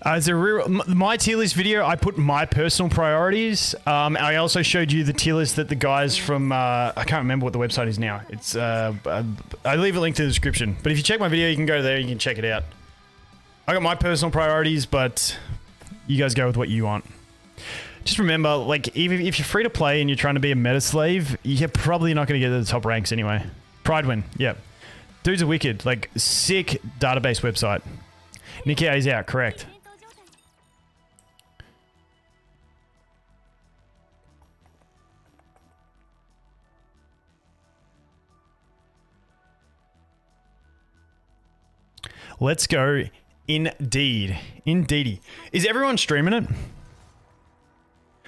As a my tier list video, I put my personal priorities. I also showed you the tier list that the guys from I can't remember what the website is now. It's I leave a link to the description. But if you check my video, you can go there. You can check it out. I got my personal priorities, but you guys go with what you want. Just remember, like, even if you're free to play and you're trying to be a meta slave, you're probably not going to get to the top ranks anyway. Pride win, yeah. Dudes are wicked. Like, sick database website. Nikke is out, correct. Let's go. Indeed. Indeedy. Is everyone streaming it?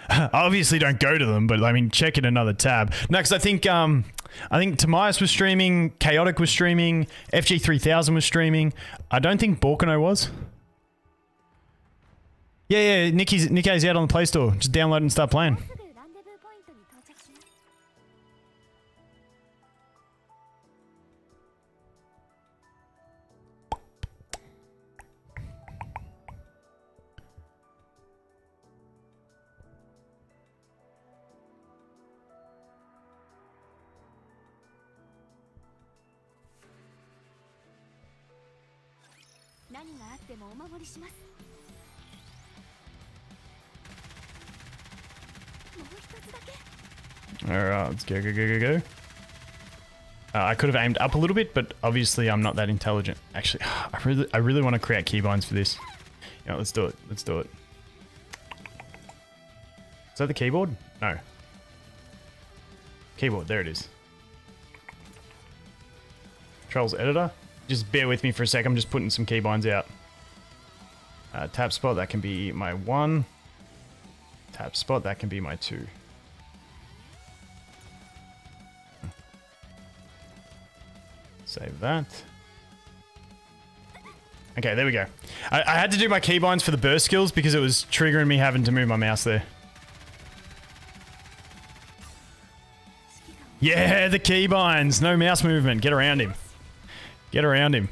Obviously don't go to them, but I mean, check in another tab. No, because I think Tomias was streaming, Chaotic was streaming, FG3000 was streaming. I don't think Borkano was. Yeah, Nikke's out on the Play Store. Just download it and start playing. Alright, let's go. I could have aimed up a little bit, but obviously I'm not that intelligent. Actually, I really want to create keybinds for this. Yeah, let's do it. Let's do it. Is that the keyboard? No. Keyboard, there it is. Controls editor. Just bear with me for a sec. I'm just putting some keybinds out. Tap spot, that can be my 1. Tap spot, that can be my 2. Save that. Okay, there we go. I had to do my keybinds for the burst skills because it was triggering me having to move my mouse there. Yeah, the keybinds. No mouse movement. Get around him. Get around him.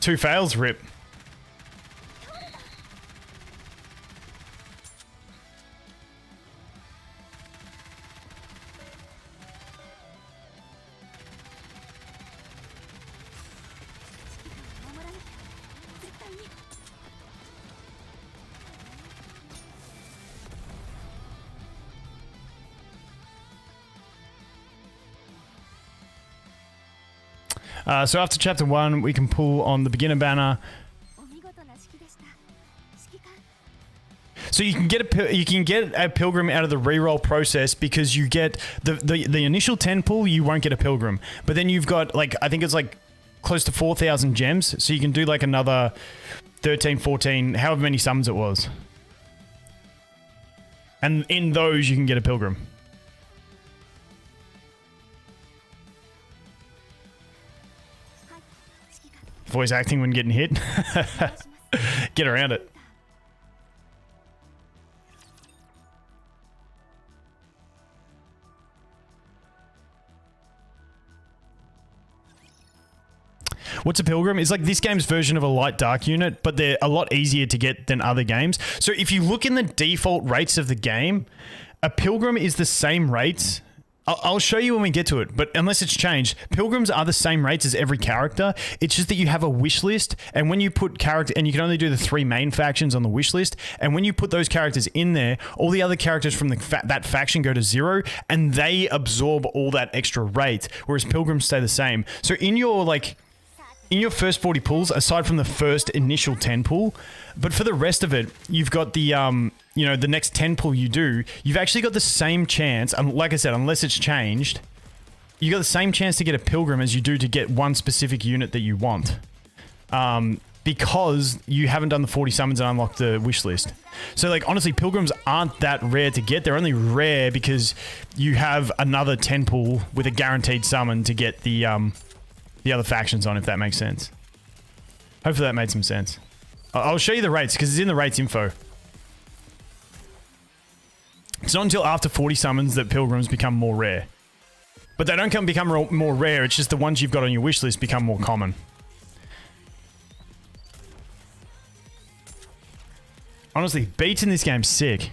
Two fails, rip. So after chapter 1, we can pull on the beginner banner. So you can get a pilgrim out of the reroll process because you get the initial 10 pull, you won't get a pilgrim. But then you've got, like, I think it's like close to 4,000 gems. So you can do like another 13, 14, however many summons it was. And in those, you can get a pilgrim. Voice acting when getting hit. Get around it. What's a pilgrim? It's like this game's version of a light dark unit, but they're a lot easier to get than other games. So if you look in the default rates of the game, a pilgrim is the same rates. I'll show you when we get to it, but unless it's changed, pilgrims are the same rates as every character. It's just that you have a wish list, and when you put character, and you can only do the 3 main factions on the wish list, and when you put those characters in there, all the other characters from that faction go to 0, and they absorb all that extra rate, whereas pilgrims stay the same. So in your first 40 pulls, aside from the first initial 10 pull, but for the rest of it, you've got the, the next 10 pull you do, you've actually got the same chance, like I said, unless it's changed, you got the same chance to get a pilgrim as you do to get one specific unit that you want. Because you haven't done the 40 summons and unlocked the wish list. So, like, honestly, pilgrims aren't that rare to get. They're only rare because you have another 10 pull with a guaranteed summon to get the other factions on, if that makes sense. Hopefully that made some sense. I'll show you the rates, because it's in the rates info. It's not until after 40 summons that pilgrims become more rare. But they don't become more rare, it's just the ones you've got on your wish list become more common. Honestly, beats in this game sick.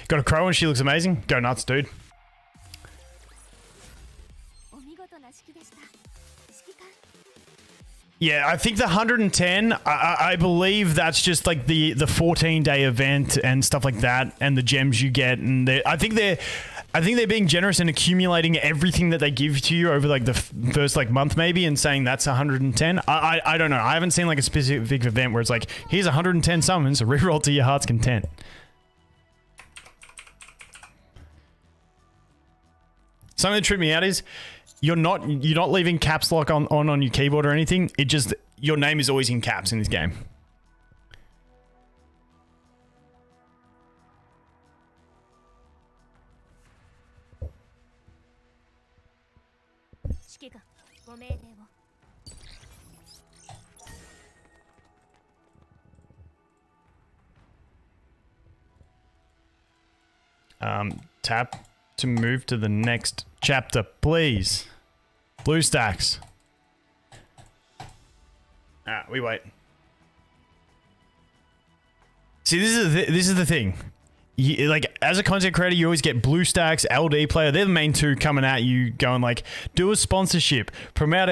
Got a crow and she looks amazing. Go nuts, dude. Yeah, I think the 110, I believe that's just like the 14-day event and stuff like that, and the gems you get, and I think they're being generous and accumulating everything that they give to you over like the first like month maybe, and saying that's 110. I don't know. I haven't seen like a specific event where it's like, here's 110 summons, reroll to your heart's content. Something that tripped me out is you're not leaving caps lock on your keyboard or anything. It just, your name is always in caps in this game. Tap to move to the next chapter, please. Blue stacks. We wait. See, this is the thing. Like, as a content creator, you always get blue stacks, LD player. They're the main two coming at you, going like, do a sponsorship, promote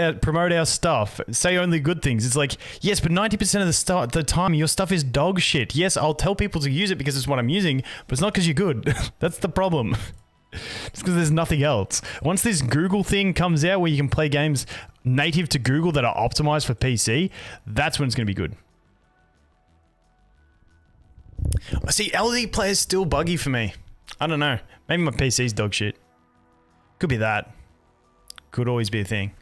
our stuff, say only good things. It's like, yes, but 90% of the time, your stuff is dog shit. Yes, I'll tell people to use it because it's what I'm using, but it's not because you're good. That's the problem. It's because there's nothing else. Once this Google thing comes out where you can play games native to Google that are optimized for PC, that's when it's going to be good. See, LD player's still buggy for me. I don't know. Maybe my PC's dog shit. Could be that. Could always be a thing.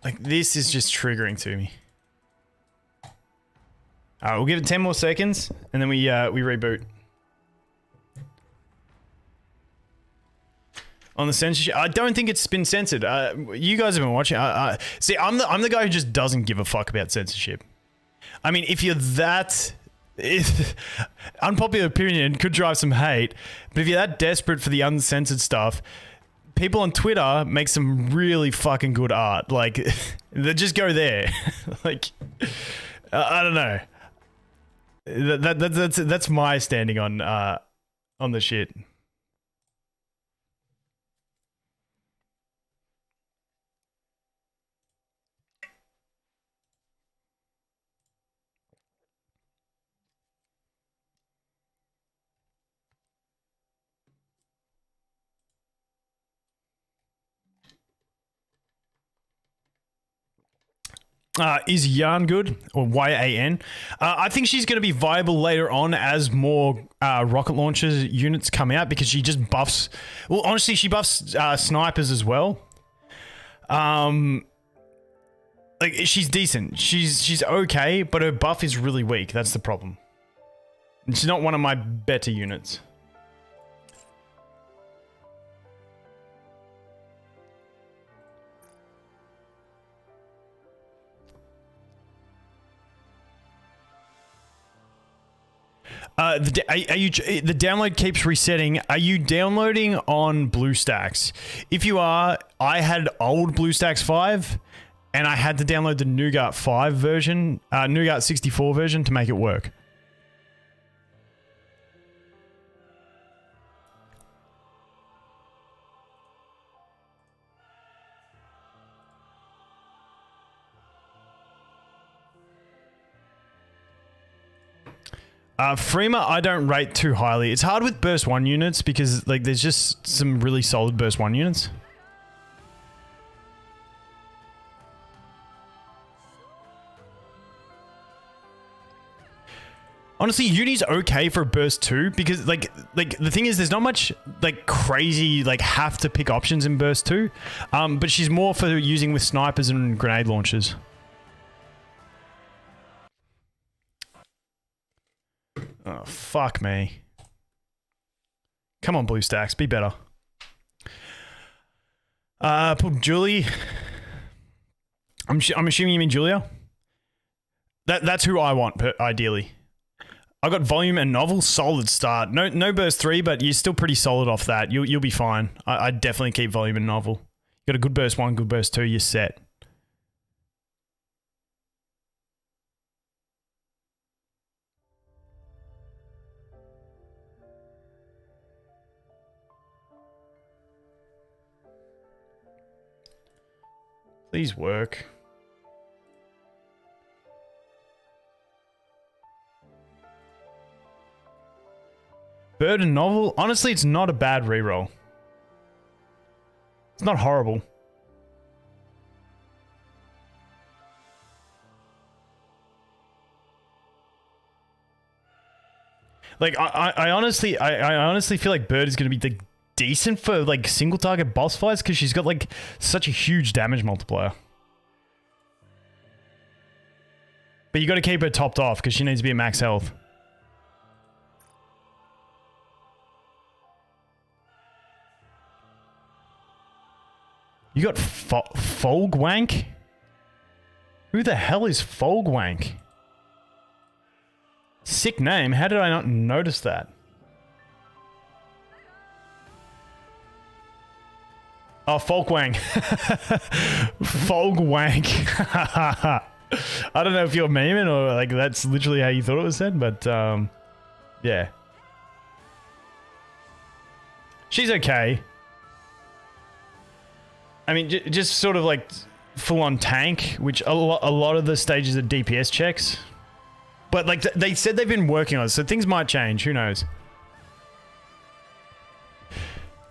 Like, this is just triggering to me. Alright, we'll give it 10 more seconds, and then we reboot. On the censorship, I don't think it's been censored. You guys have been watching. See, I'm the guy who just doesn't give a fuck about censorship. I mean, if you're that, unpopular opinion could drive some hate, but if you're that desperate for the uncensored stuff, people on Twitter make some really fucking good art. Like, they just go there. Like, I don't know. That's my standing on the shit. Is Yarn good? Or YAN? I think she's going to be viable later on as more rocket launchers units come out, because she just buffs... Well, honestly, she buffs snipers as well. Like, she's decent. She's okay, but her buff is really weak. That's the problem. And she's not one of my better units. The download keeps resetting. Are you downloading on BlueStacks? If you are, I had old BlueStacks 5, and I had to download the Nougat 5 version, Nougat 64 version to make it work. Freema, I don't rate too highly. It's hard with burst 1 units because like there's just some really solid burst 1 units. Honestly, Uni's okay for burst 2 because like the thing is there's not much like crazy like have to pick options in burst 2. But she's more for using with snipers and grenade launchers. Oh, fuck me. Come on, BlueStacks. Be better. Put Julie. I'm assuming you mean Julia? That's who I want, ideally. I got volume and novel. Solid start. No burst 3, but you're still pretty solid off that. You'll be fine. I'd definitely keep volume and novel. You got a good burst 1, good burst 2, you're set. Please work. Bird and novel? Honestly, it's not a bad reroll. It's not horrible. Like, I honestly feel like Bird is going to be the decent for like single target boss fights because she's got like such a huge damage multiplier. But you got to keep her topped off because she needs to be at max health. You got Folgwank? Who the hell is Folgwank? Sick name. How did I not notice that? Oh, Folkwank. Folkwank. I don't know if you're memeing or like that's literally how you thought it was said, but yeah. She's okay. I mean, just sort of like full-on tank, which a lot of the stages are DPS checks. But like they said they've been working on it, so things might change. Who knows?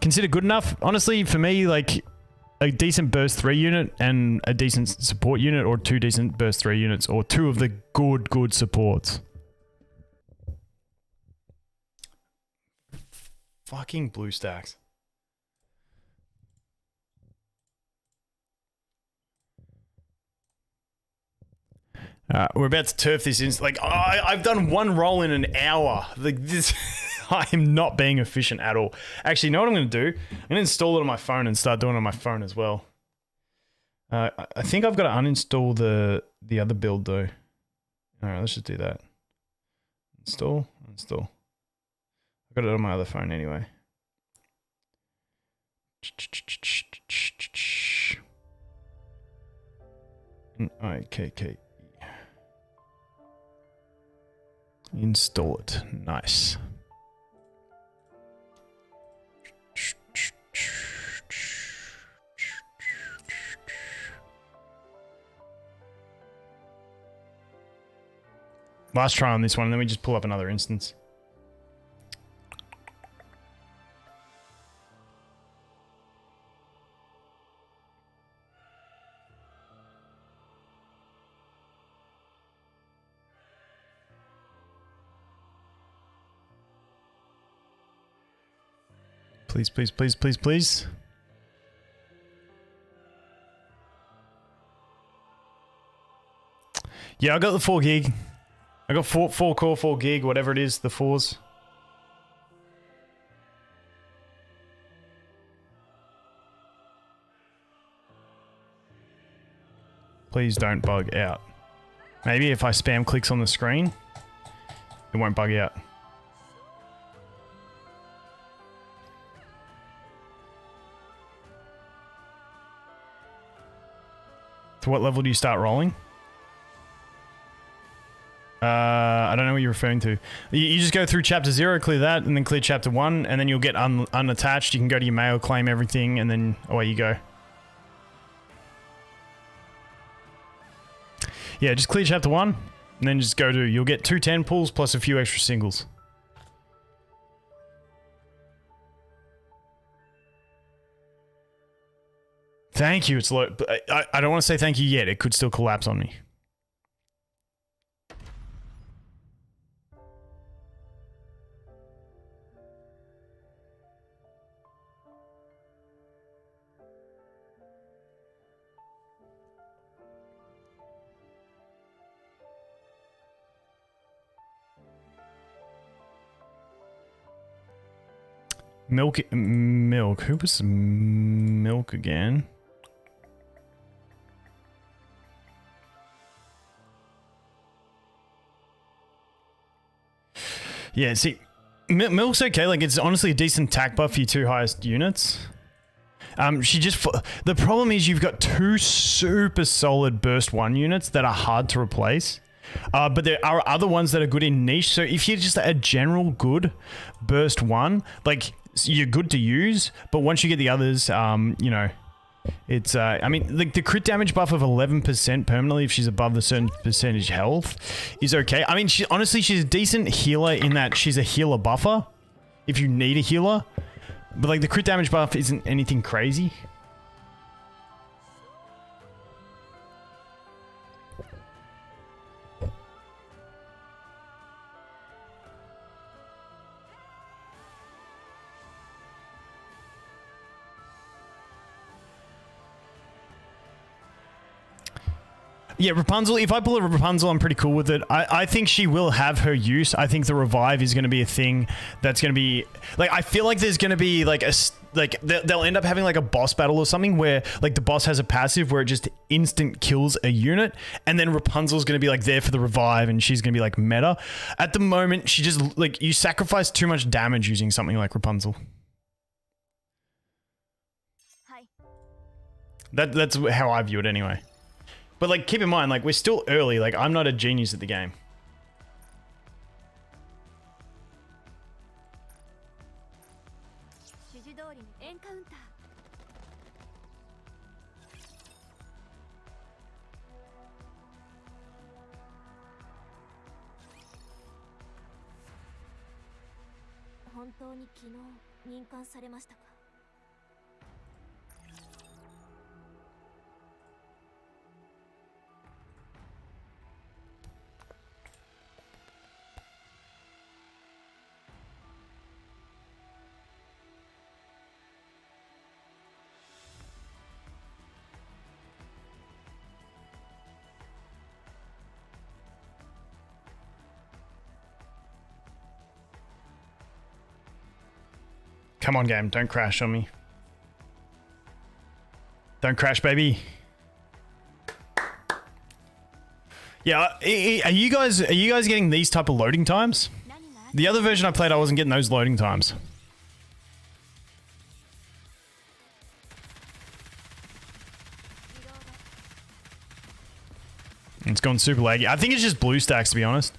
Consider good enough. Honestly, for me, like a decent burst 3 unit and a decent support unit, or 2 decent burst 3 units, or 2 of the good supports. Fucking BlueStacks. We're about to turf this. Like, I've done 1 roll in an hour. Like this, I am not being efficient at all. Actually, you know what I'm going to do? I'm going to install it on my phone and start doing it on my phone as well. I think I've got to uninstall the other build though. All right, let's just do that. Install. I've got it on my other phone anyway. Okay. Install it. Nice. Last try on this one, and then we just pull up another instance. Please. Yeah, I got the 4 gig. I got 4 core, 4 gig, whatever it is, the 4s. Please don't bug out. Maybe if I spam clicks on the screen, it won't bug out. To what level do you start rolling? I don't know what you're referring to. You just go through chapter 0, clear that, and then clear chapter 1, and then you'll get unattached. You can go to your mail, claim everything, and then away you go. Yeah, just clear chapter 1, and then just go to... You'll get 2 10 pulls plus a few extra singles. Thank you, it's low. I don't want to say thank you yet. It could still collapse on me. Milk. Who was Milk again? Yeah, see, Milk's okay. Like, it's honestly a decent attack buff for your 2 highest units. The problem is you've got 2 super solid burst 1 units that are hard to replace. But there are other ones that are good in niche. So if you're just a general good burst 1, like, you're good to use. But once you get the others, you know, it's, I mean, like, the crit damage buff of 11% permanently if she's above the certain percentage health is okay. I mean, honestly, she's a decent healer in that she's a healer buffer if you need a healer. But, like, the crit damage buff isn't anything crazy. Yeah, Rapunzel, if I pull a Rapunzel, I'm pretty cool with it. I think she will have her use. I think the revive is going to be a thing that's going to be... Like, I feel like there's going to be, like, they'll end up having, like, a boss battle or something where, like, the boss has a passive where it just instant kills a unit, and then Rapunzel's going to be, like, there for the revive, and she's going to be, like, meta. At the moment, she just, like, you sacrifice too much damage using something like Rapunzel.
Hi.
That's how I view it anyway. But, like, keep in mind, like, we're still early. Like, I'm not a genius at the game. Come on, game. Don't crash on me. Don't crash, baby. Yeah, are you guys getting these type of loading times? The other version I played, I wasn't getting those loading times. It's gone super laggy. I think it's just blue stacks, to be honest.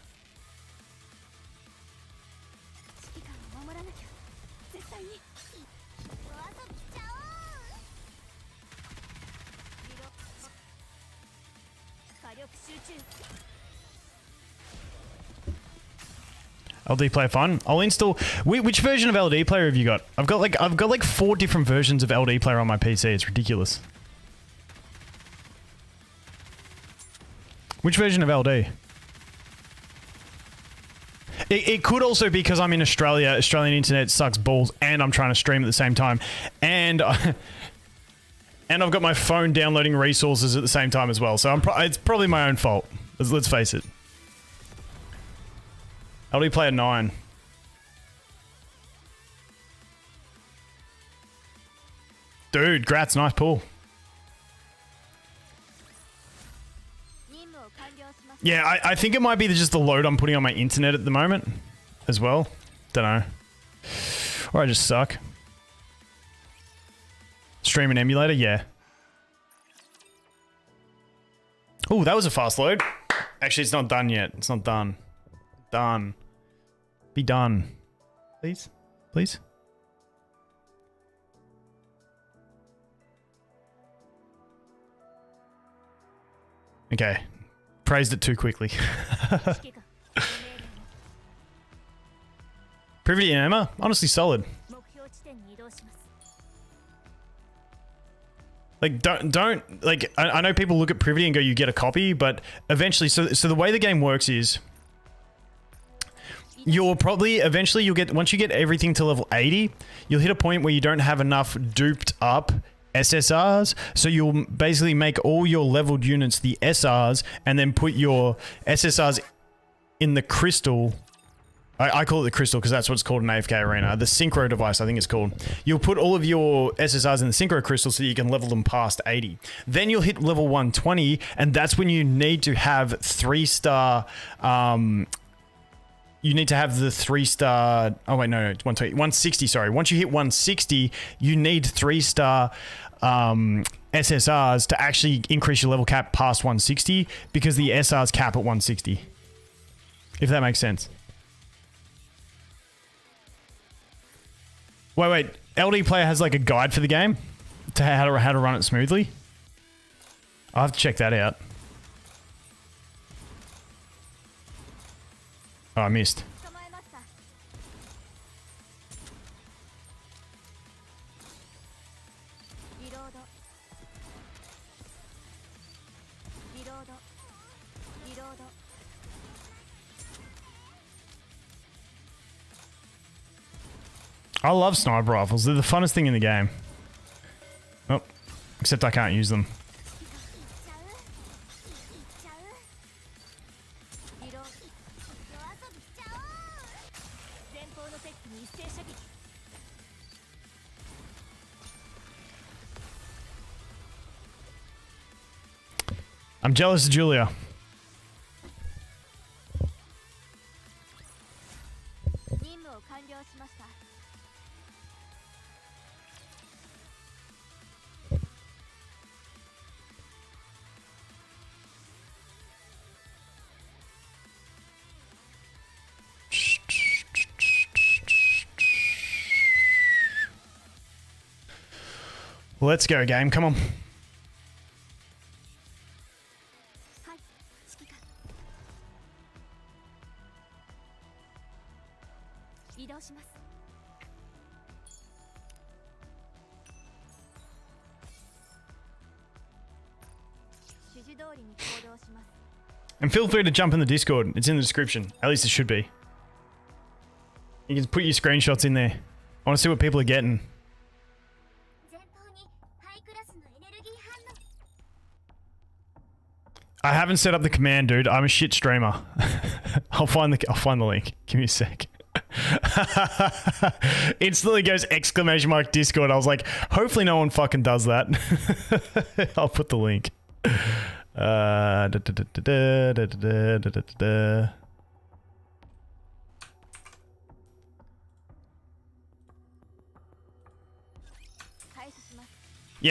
LD Player fun. I'll install. Which version of LD Player have you got? I've got like 4 different versions of LD Player on my PC. It's ridiculous. Which version of LD? It could also be because I'm in Australia. Australian internet sucks balls, and I'm trying to stream at the same time, and and I've got my phone downloading resources at the same time as well. So it's probably my own fault. Let's face it. LD Player 9. Dude, grats, nice pull. Yeah, I think it might be just the load I'm putting on my internet at the moment as well. Don't know. Or I just suck. Stream an emulator? Yeah. Oh, that was a fast load. Actually, it's not done yet. It's not done. Done. Be done. Please? Please? Okay. Praised it too quickly. Privity and Emma? Honestly solid. Like, don't like, I know people look at Privity and go, you get a copy, but eventually, so the way the game works is, you'll probably, eventually you'll get, once you get everything to level 80, you'll hit a point where you don't have enough duped up SSRs, so you'll basically make all your leveled units the SRs, and then put your SSRs in the crystal. I call it the crystal because that's what it's called in AFK Arena. The synchro device, I think it's called. You'll put all of your SSRs in the synchro crystal so you can level them past 80. Then you'll hit level 120, and that's when you need to have 3-star... you need to have the 3-star... Oh, wait, no, it's 120. 160, sorry. Once you hit 160, you need 3-star... SSRs to actually increase your level cap past 160 because the SRs cap at 160. If that makes sense. Wait. LD Player has like a guide for the game to how to run it smoothly. I'll have to check that out. Oh, I missed. I love sniper rifles. They're the funnest thing in the game. Oh, except I can't use them. I'm jealous of Julia. Let's go, game. Come on. And feel free to jump in the Discord. It's in the description. At least it should be. You can put your screenshots in there. I want to see what people are getting. I haven't set up the command, dude. I'm a shit streamer. I'll find the link. Give me a sec. Instantly goes exclamation mark Discord. I was like, hopefully no one fucking does that. I'll put the link. Yeah,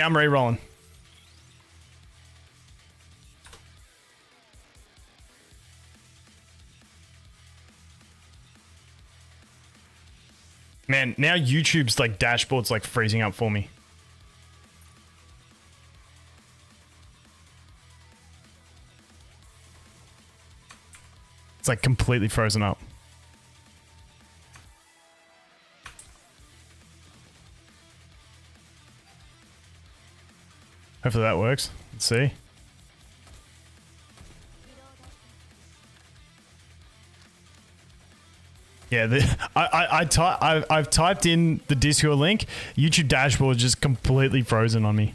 I'm re-rolling. Man, now YouTube's like dashboard's like freezing up for me. It's like completely frozen up. Hopefully that works. Let's see. Yeah, I've typed in the Discord link. YouTube dashboard just completely frozen on me.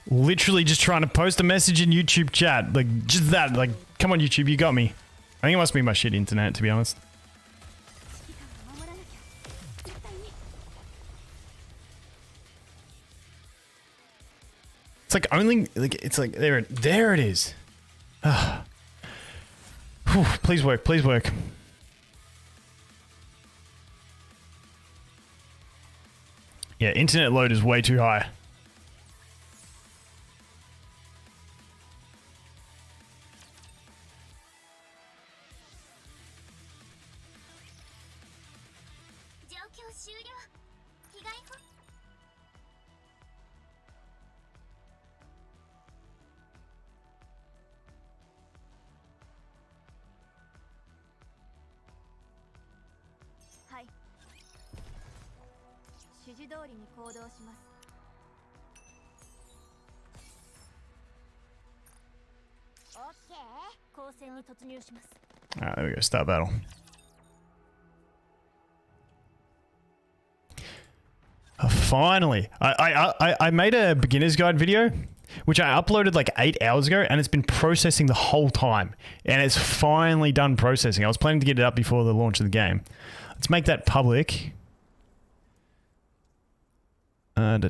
Literally just trying to post a message in YouTube chat. Like, just that. Like, come on, YouTube, you got me. I think it must be my shit internet, to be honest. It's like only, like, it's like, there it is. Ah. Whew, please work, please work. Yeah, internet load is way too high. Alright, there we go. Start battle. Oh, finally, I made a beginner's guide video, which I uploaded like 8 hours ago, and it's been processing the whole time, and it's finally done processing. I was planning to get it up before the launch of the game. Let's make that public. Let me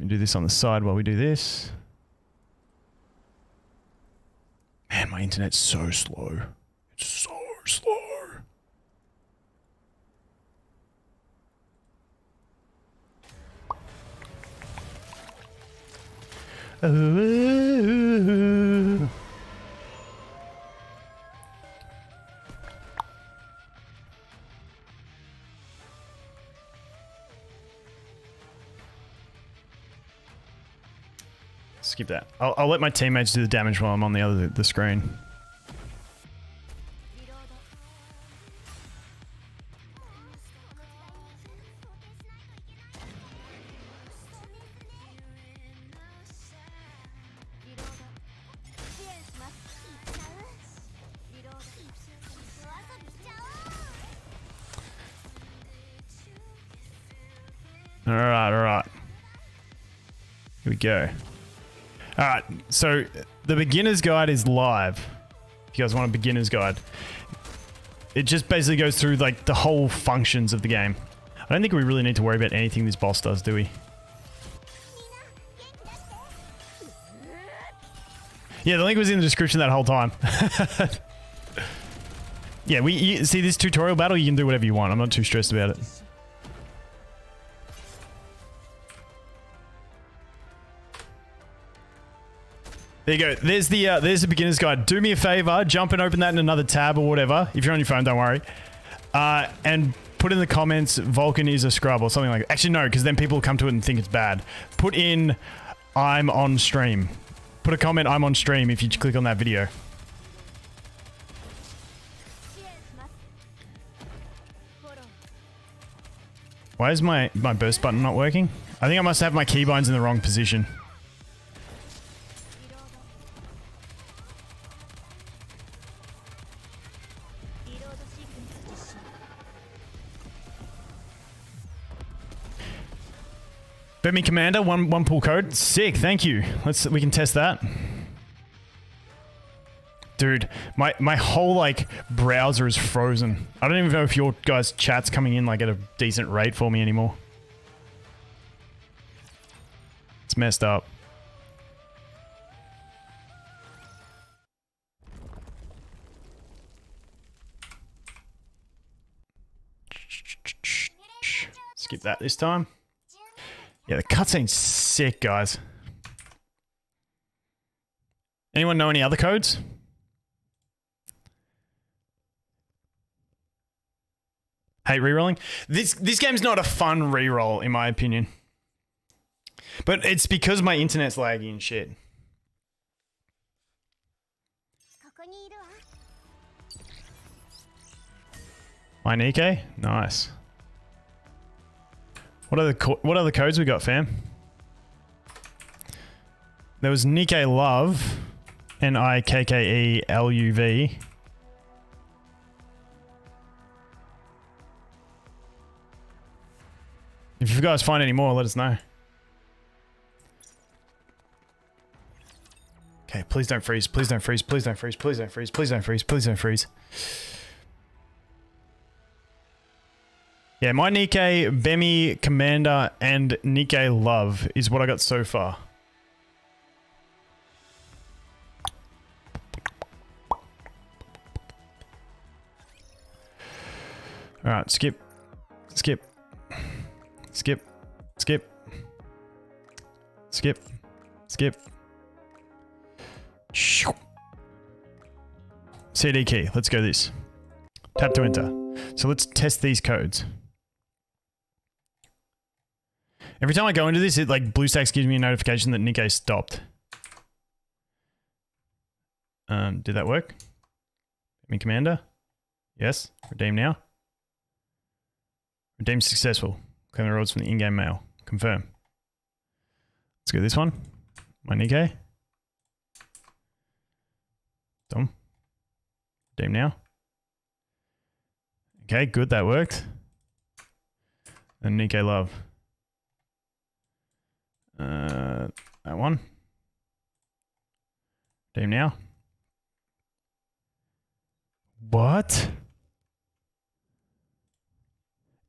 do this on the side while we do this. Man, my internet's so slow. It's so slow. Skip that. I'll let my teammates do the damage while I'm on the screen. Alright. Here we go. Alright, so the beginner's guide is live. If you guys want a beginner's guide. It just basically goes through like the whole functions of the game. I don't think we really need to worry about anything this boss does, do we? Yeah, the link was in the description that whole time. Yeah, you see this tutorial battle, you can do whatever you want. I'm not too stressed about it. There you go. There's the beginner's guide. Do me a favor, jump and open that in another tab or whatever. If you're on your phone, don't worry. And put in the comments, Vulcan is a scrub or something like that. Actually, no, because then people will come to it and think it's bad. Put in, I'm on stream. Put a comment, I'm on stream, if you click on that video. Why is my burst button not working? I think I must have my keybinds in the wrong position. Bet me Commander, one pull code. Sick, thank you. We can test that. Dude, my whole like browser is frozen. I don't even know if your guys' chat's coming in like at a decent rate for me anymore. It's messed up. Skip that this time. Yeah, the cutscene's sick, guys. Anyone know any other codes? Hate rerolling. This game's not a fun reroll, in my opinion. But it's because my internet's laggy and shit. My Nikke? Nice. What other codes we got, fam? There was Nikke Love, Nikkkeluv. If you guys find any more, let us know. Okay, Please don't freeze. Please don't freeze. Please don't freeze. Please don't freeze. Please don't freeze. Please don't freeze. Yeah, my Nikke, Bemi, Commander, and Nikke Love is what I got so far. Alright, skip. Skip. Skip. Skip. Skip. Skip. CD key. Let's go this. Tap to enter. So let's test these codes. Every time I go into this, it like BlueStacks gives me a notification that Nikke stopped. Did that work? Me Commander? Yes. Redeem now. Redeem successful. Claim the rewards from the in-game mail. Confirm. Let's go this one. My Nikke. Done. Redeem now. Okay, good. That worked. And Nikke Love. That one. Redeem now. What?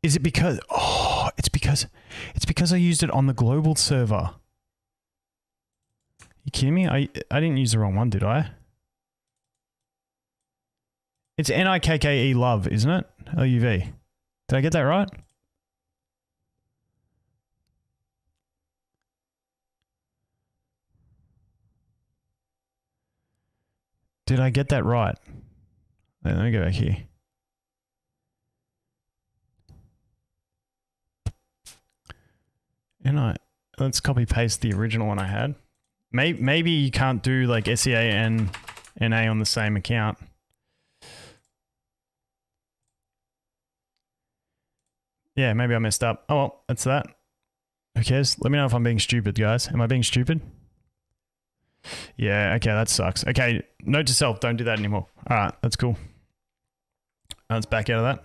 Is it because... Oh, it's because I used it on the global server. You kidding me? I didn't use the wrong one, did I? It's Nikke Love, isn't it? LUV. Did I get that right? Did I get that right? Let me go back here. And let's copy paste the original one I had. Maybe you can't do like SEA and NA on the same account. Yeah, maybe I messed up. Oh well, that's that. Who cares? Let me know if I'm being stupid, guys. Am I being stupid? Yeah, okay, that sucks. Okay, note to self, don't do that anymore. Alright, that's cool. Let's back out of that.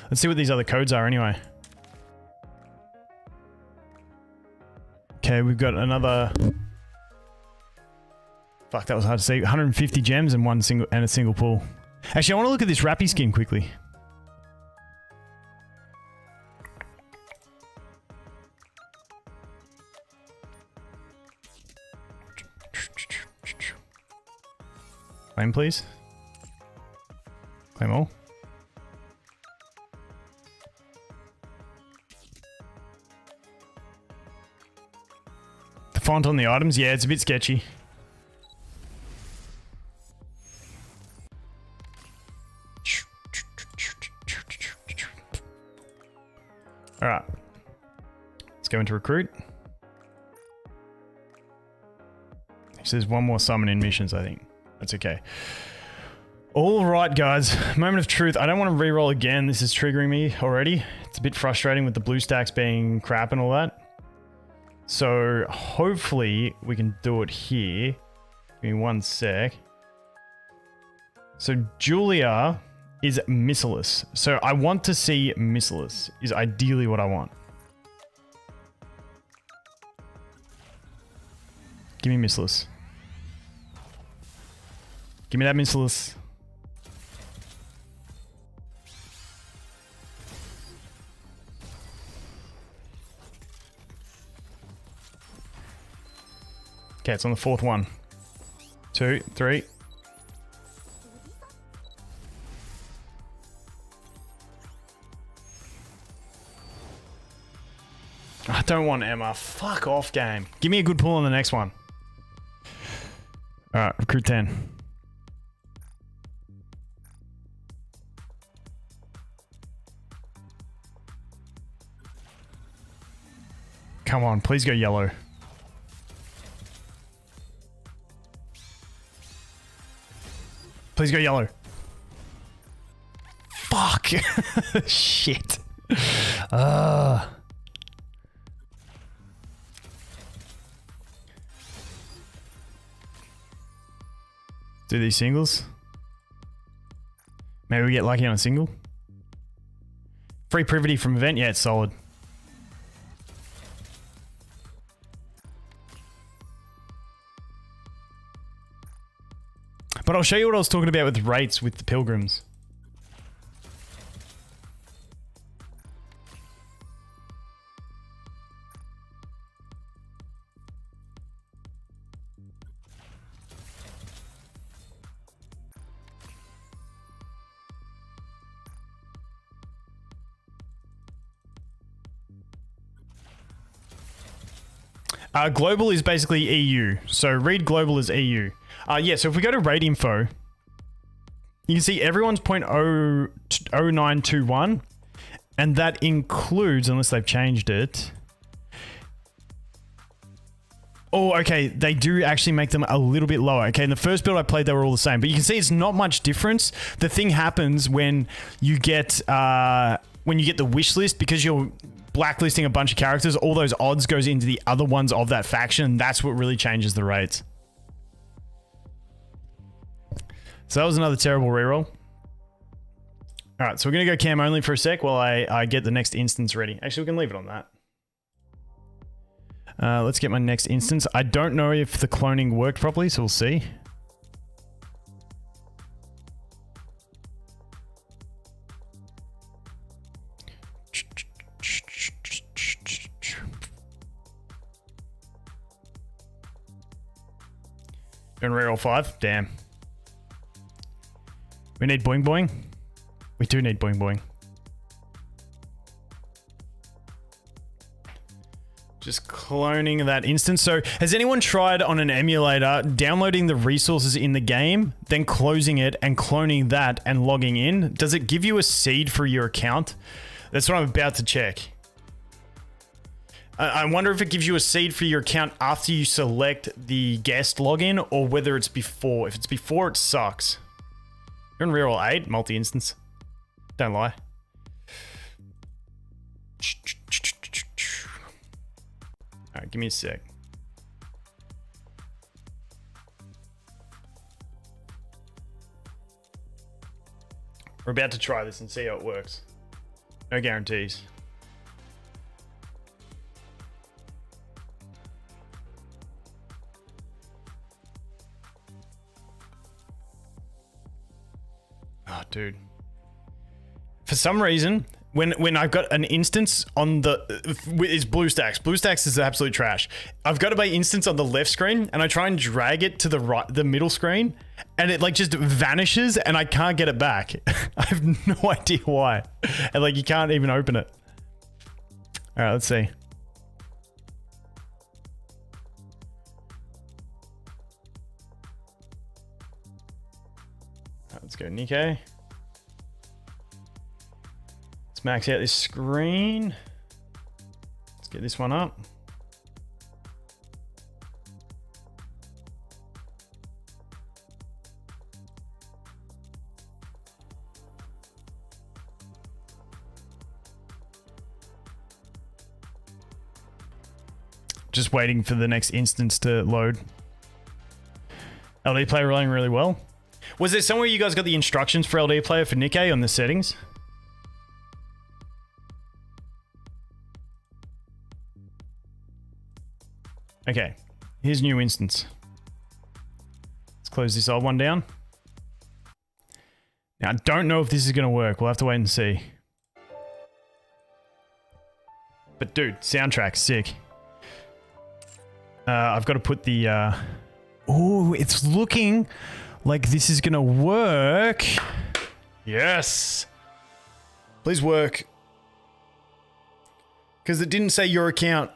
Let's see what these other codes are anyway. Okay, we've got another... Fuck, that was hard to see. 150 gems and a single pull. Actually, I want to look at this Rappy skin quickly. Claim, please. Claim all. The font on the items, yeah, it's a bit sketchy. Alright. Let's go into recruit. There's one more summon in missions, I think. That's okay. Alright, guys. Moment of truth. I don't want to reroll again. This is triggering me already. It's a bit frustrating with the BlueStacks being crap and all that. So, hopefully, we can do it here. Give me one sec. So, Julia is missileless. So, I want to see missileless. Is ideally what I want. Give me missileless. Give me that missileless. Okay, it's on the fourth one. 2, 3. I don't want Emma. Fuck off, game. Give me a good pull on the next one. Alright, recruit 10. Come on, please go yellow. Please go yellow. Fuck. Shit. Do these singles? Maybe we get lucky on a single. Free privity from event? Yeah, it's solid. But I'll show you what I was talking about with rates with the pilgrims. Global is basically EU. So read global as EU. Yeah, so if we go to rate info, you can see everyone's 0.0921, and that includes, unless they've changed it. Oh, okay, they do actually make them a little bit lower. Okay, in the first build I played, they were all the same, but you can see it's not much difference. The thing happens when you get the wish list, because you're blacklisting a bunch of characters, all those odds goes into the other ones of that faction. That's what really changes the rates. So that was another terrible reroll. All right, so we're going to go cam only for a sec while I get the next instance ready. Actually, we can leave it on that. Let's get my next instance. I don't know if the cloning worked properly, so we'll see. Going reroll 5. Damn. We need boing boing. We do need boing boing. Just cloning that instance. So has anyone tried on an emulator downloading the resources in the game, then closing it and cloning that and logging in? Does it give you a seed for your account? That's what I'm about to check. I wonder if it gives you a seed for your account after you select the guest login, or whether it's before. If it's before, it sucks. You're in reroll 8, multi-instance. Don't lie. Alright, give me a sec. We're about to try this and see how it works. No guarantees. Oh, dude. For some reason, when I've got an instance on the... It's BlueStacks. BlueStacks is absolute trash. I've got my instance on the left screen, and I try and drag it to the middle screen, and it like just vanishes, and I can't get it back. I have no idea why. And like, you can't even open it. All right, let's see. Let's go Nikke. Let's max out this screen. Let's get this one up. Just waiting for the next instance to load. LD player rolling really well. Was there somewhere you guys got the instructions for LD player for Nikke on the settings? Okay, here's new instance. Let's close this old one down. Now, I don't know if this is going to work. We'll have to wait and see. But dude, soundtrack, sick. I've got to put the... Oh, it's looking like this is going to work. Yes. Please work. Because it didn't say your account.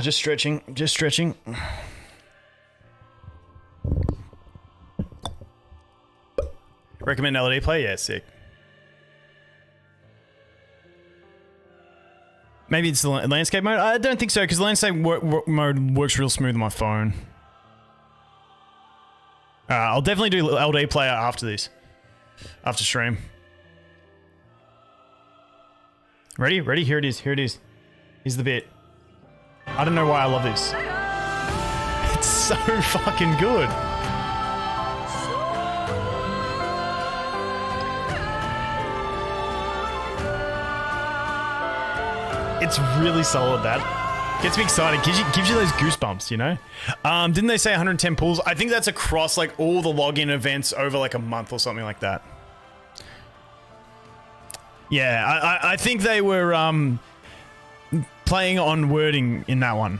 Just stretching. Just stretching. Recommend LD play? Yeah, sick. Maybe it's the landscape mode? I don't think so, because the landscape mode works real smooth on my phone. I'll definitely do LD player after this. After stream. Ready? Ready? Here it is. Here it is. Here's the bit. I don't know why I love this. It's so fucking good. It's really solid, that. Gets me excited. Gives you those goosebumps, you know? Didn't they say 110 pulls? I think that's across like all the login events over like a month or something like that. Yeah, I think they were playing on wording in that one.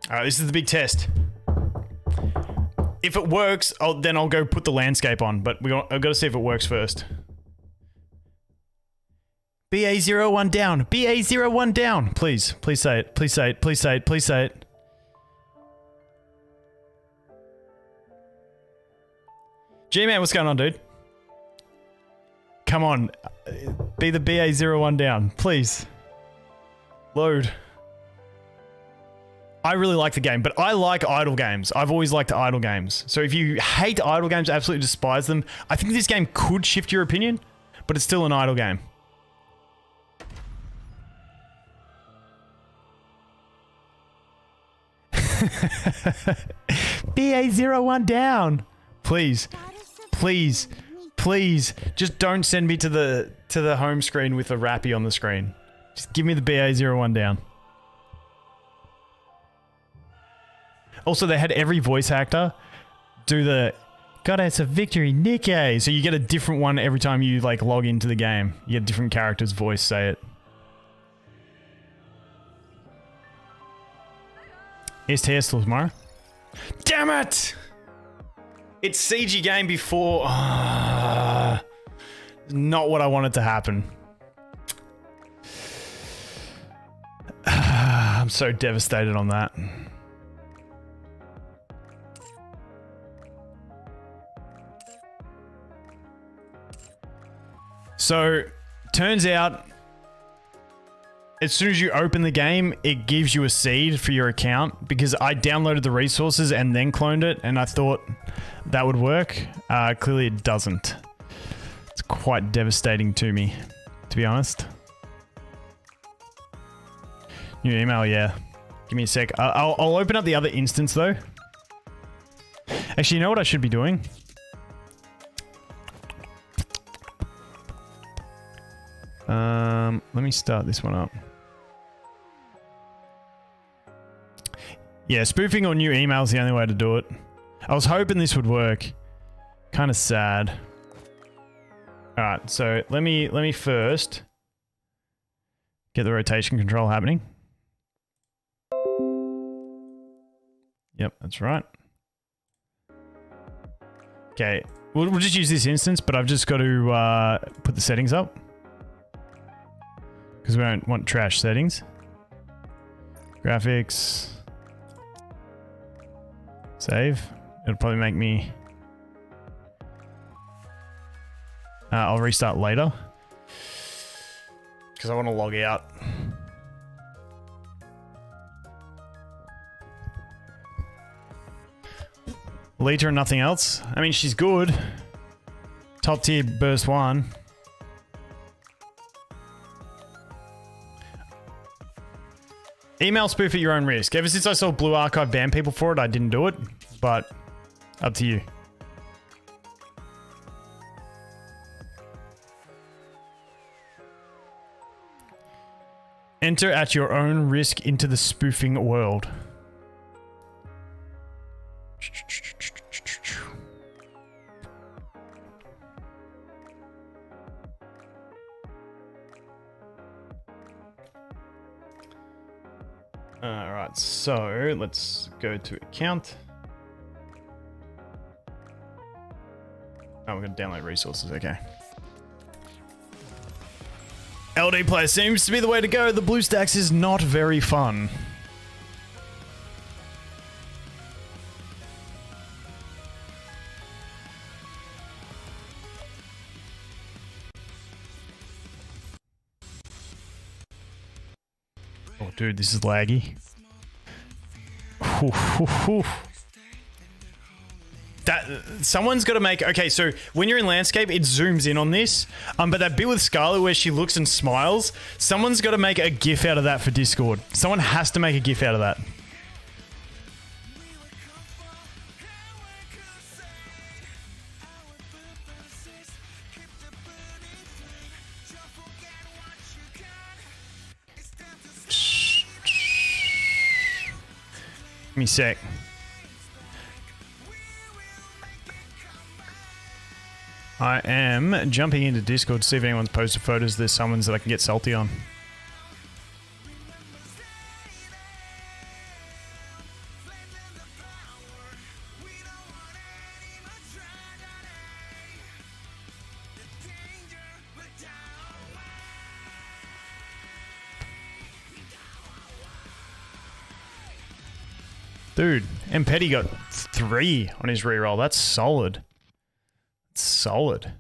Alright, this is the big test. If it works, then I'll go put the landscape on, but I've got to see if it works first. BA01 down. BA01 down. Please. Please say it. Please say it. Please say it. Please say it. G-Man, what's going on, dude? Come on. Be the BA01 down. Please. Load. I really like the game, but I like idle games. I've always liked idle games. So if you hate idle games, absolutely despise them, I think this game could shift your opinion, but it's still an idle game. BA01 down. Please. Please. Please. Just don't send me to the home screen with a rappy on the screen. Just give me the BA01 down. Also, they had every voice actor do the "God, it's a victory, Nikke." So you get a different one every time you like log into the game. You get a different character's voice say it. STS till tomorrow. Damn it! It's CG game before. Not what I wanted to happen. I'm so devastated on that. So, turns out, as soon as you open the game, it gives you a seed for your account because I downloaded the resources and then cloned it and I thought that would work. Clearly it doesn't. It's quite devastating to me, to be honest. New email, yeah. Give me a sec. I'll open up the other instance though. Actually, you know what I should be doing? Let me start this one up. Yeah, spoofing or new email is the only way to do it. I was hoping this would work. Kind of sad. Alright, so let me first get the rotation control happening. Yep, that's right. Okay, we'll just use this instance, but I've just got to put the settings up. Because we don't want trash settings. Graphics. Save. It'll probably make me... I'll restart later. Because I want to log out. Later and nothing else. I mean, she's good. Top tier burst 1. Email spoof at your own risk. Ever since I saw Blue Archive ban people for it, I didn't do it, but up to you. Enter at your own risk into the spoofing world. Alright, so let's go to account. Oh, we're going to download resources, okay. LD play seems to be the way to go. The BlueStacks is not very fun. Oh, dude, this is laggy. Someone's got to make... Okay, so when you're in landscape, it zooms in on this. But that bit with Scarlet where she looks and smiles, someone's got to make a GIF out of that for Discord. Someone has to make a GIF out of that. Give me a sec. I am jumping into Discord to see if anyone's posted photos of their summons that I can get salty on. Dude, and Petty got 3 on his reroll. That's solid. Solid.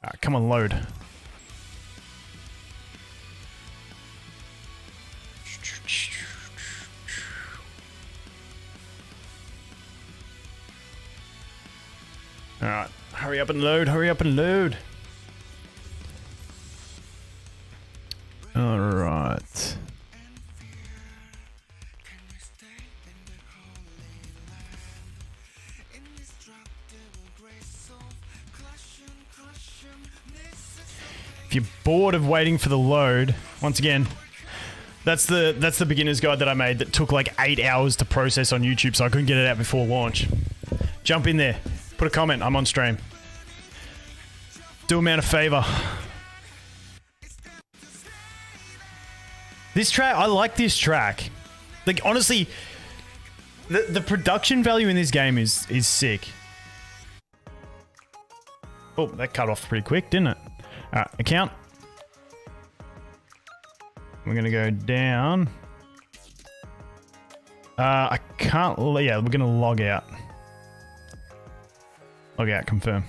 Alright, come on, load. Alright, hurry up and load, hurry up and load. Alright. If you're bored of waiting for the load, once again, that's the beginner's guide that I made that took like 8 hours to process on YouTube, so I couldn't get it out before launch. Jump in there, put a comment, I'm on stream. Do a man a favor. This track, I like this track. Like, honestly, the production value in this game is sick. Oh, that cut off pretty quick, didn't it? Alright, account. We're gonna go down. I can't, yeah, we're gonna log out. Log out, confirm.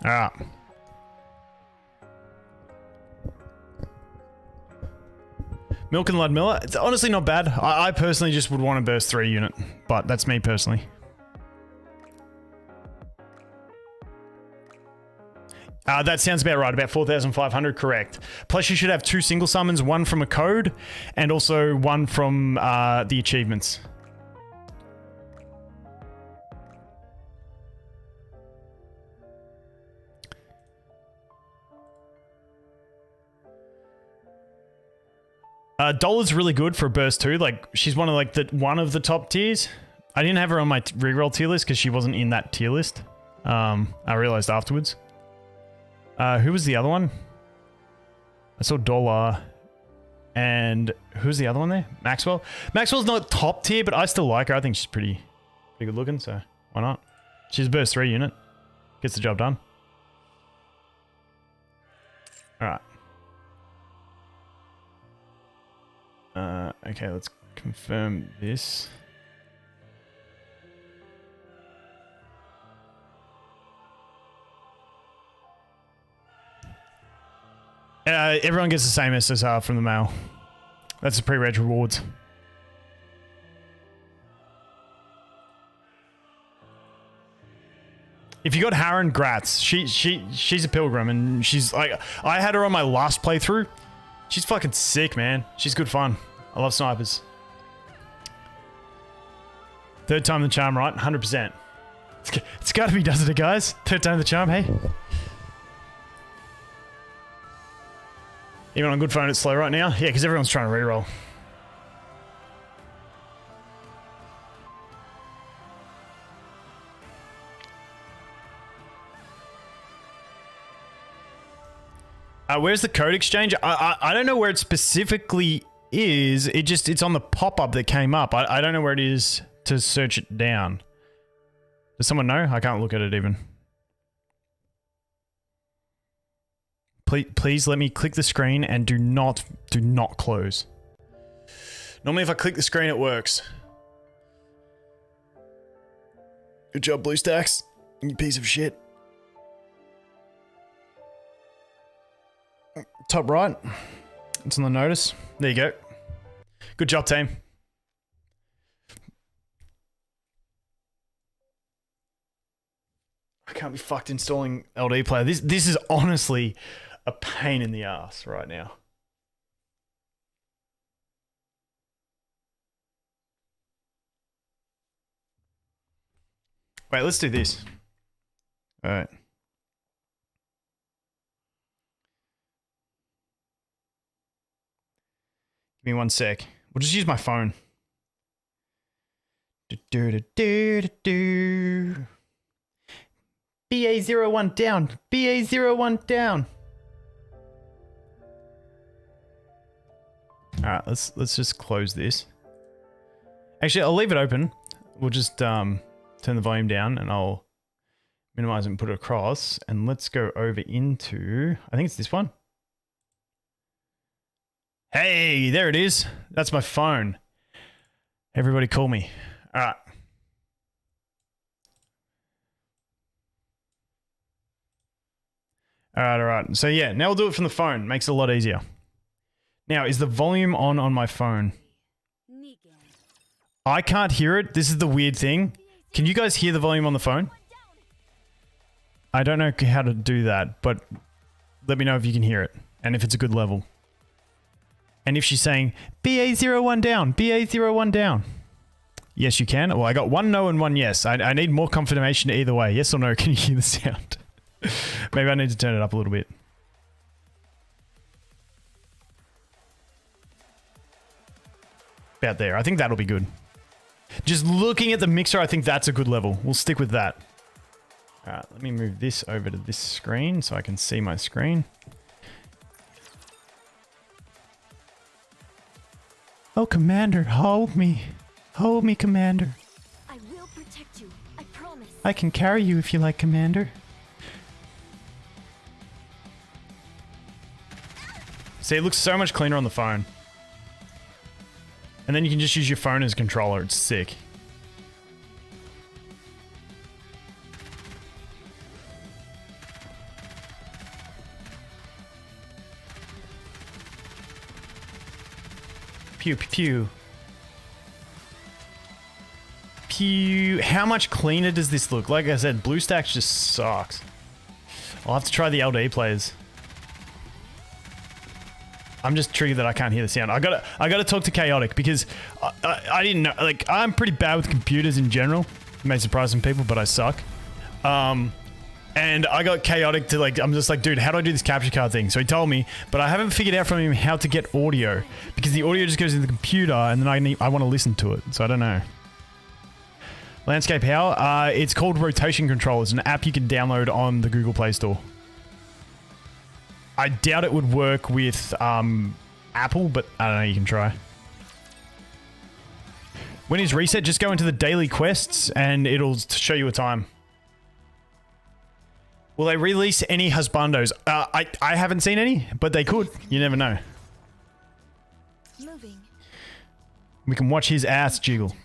Alright. Milk and Ludmilla, it's honestly not bad. I personally just would want a burst 3 unit, but that's me personally. That sounds about right, about 4,500, correct. Plus you should have 2 single summons, one from a code, and also one from the achievements. Dollar's really good for a burst 2, like she's one of the top tiers. I didn't have her on my reroll tier list because she wasn't in that tier list. I realized afterwards. Who was the other one? I saw Dollar. And who's the other one there? Maxwell. Maxwell's not top tier, but I still like her. I think she's pretty good looking, so why not? She's a burst 3 unit. Gets the job done. Alright. Okay, let's confirm this. Everyone gets the same SSR from the mail. That's the pre-reg rewards. If you got Harren, grats. She's a pilgrim, and she's like, I had her on my last playthrough. She's fucking sick, man. She's good fun. I love snipers. 3rd time the charm, right? 100%. It's gotta be, doesn't it, guys? 3rd time the charm, hey? Even on good phone, it's slow right now? Yeah, because everyone's trying to reroll. Where's the code exchange? I don't know where it specifically is. It's on the pop-up that came up. I don't know where it is to search it down. Does someone know? I can't look at it even. Please let me click the screen and do not close. Normally if I click the screen it works. Good job, BlueStacks. You piece of shit. Top right. It's on the notice. There you go. Good job, team. I can't be fucked installing LD player. This is honestly a pain in the ass right now. Wait, let's do this. All right. Give me 1 sec. We'll just use my phone. Do do do do do. BA01 down. BA01 down. All right, let's just close this. Actually, I'll leave it open. We'll just turn the volume down, and I'll minimize it and put it across. And let's go over into, I think it's this one. Hey, there it is. That's my phone. Everybody call me. All right. All right. So yeah, now we'll do it from the phone. Makes it a lot easier. Now, is the volume on my phone? I can't hear it. This is the weird thing. Can you guys hear the volume on the phone? I don't know how to do that, but let me know if you can hear it and if it's a good level. And if she's saying, BA01 down, BA01 down. Yes, you can. Well, I got one no and one yes. I need more confirmation either way. Yes or no, can you hear the sound? Maybe I need to turn it up a little bit. About there. I think that'll be good. Just looking at the mixer, I think that's a good level. We'll stick with that. All right, let me move this over to this screen so I can see my screen. Oh, Commander, hold me. Hold me, Commander.
I will protect you. I promise.
I can carry you if you like, Commander. See, it looks so much cleaner on the phone. And then you can just use your phone as a controller. It's sick. Pew, pew, pew. Pew. How much cleaner does this look? Like I said, BlueStacks just sucks. I'll have to try the LD players. I'm just triggered that I can't hear the sound. I gotta talk to Chaotic because I didn't know. Like, I'm pretty bad with computers in general. It may surprise some people, but I suck. And I got Chaotic to I'm just like, dude, how do I do this capture card thing? So he told me, but I haven't figured out from him how to get audio because the audio just goes into the computer and then I want to listen to it. So I don't know. Landscape how? It's called Rotation Control. It's an app you can download on the Google Play Store. I doubt it would work with Apple, but I don't know, you can try. When is reset? Just go into the daily quests and it'll show you a time. Will they release any husbandos? I haven't seen any, but they could. You never know.
Moving.
We can watch his ass jiggle.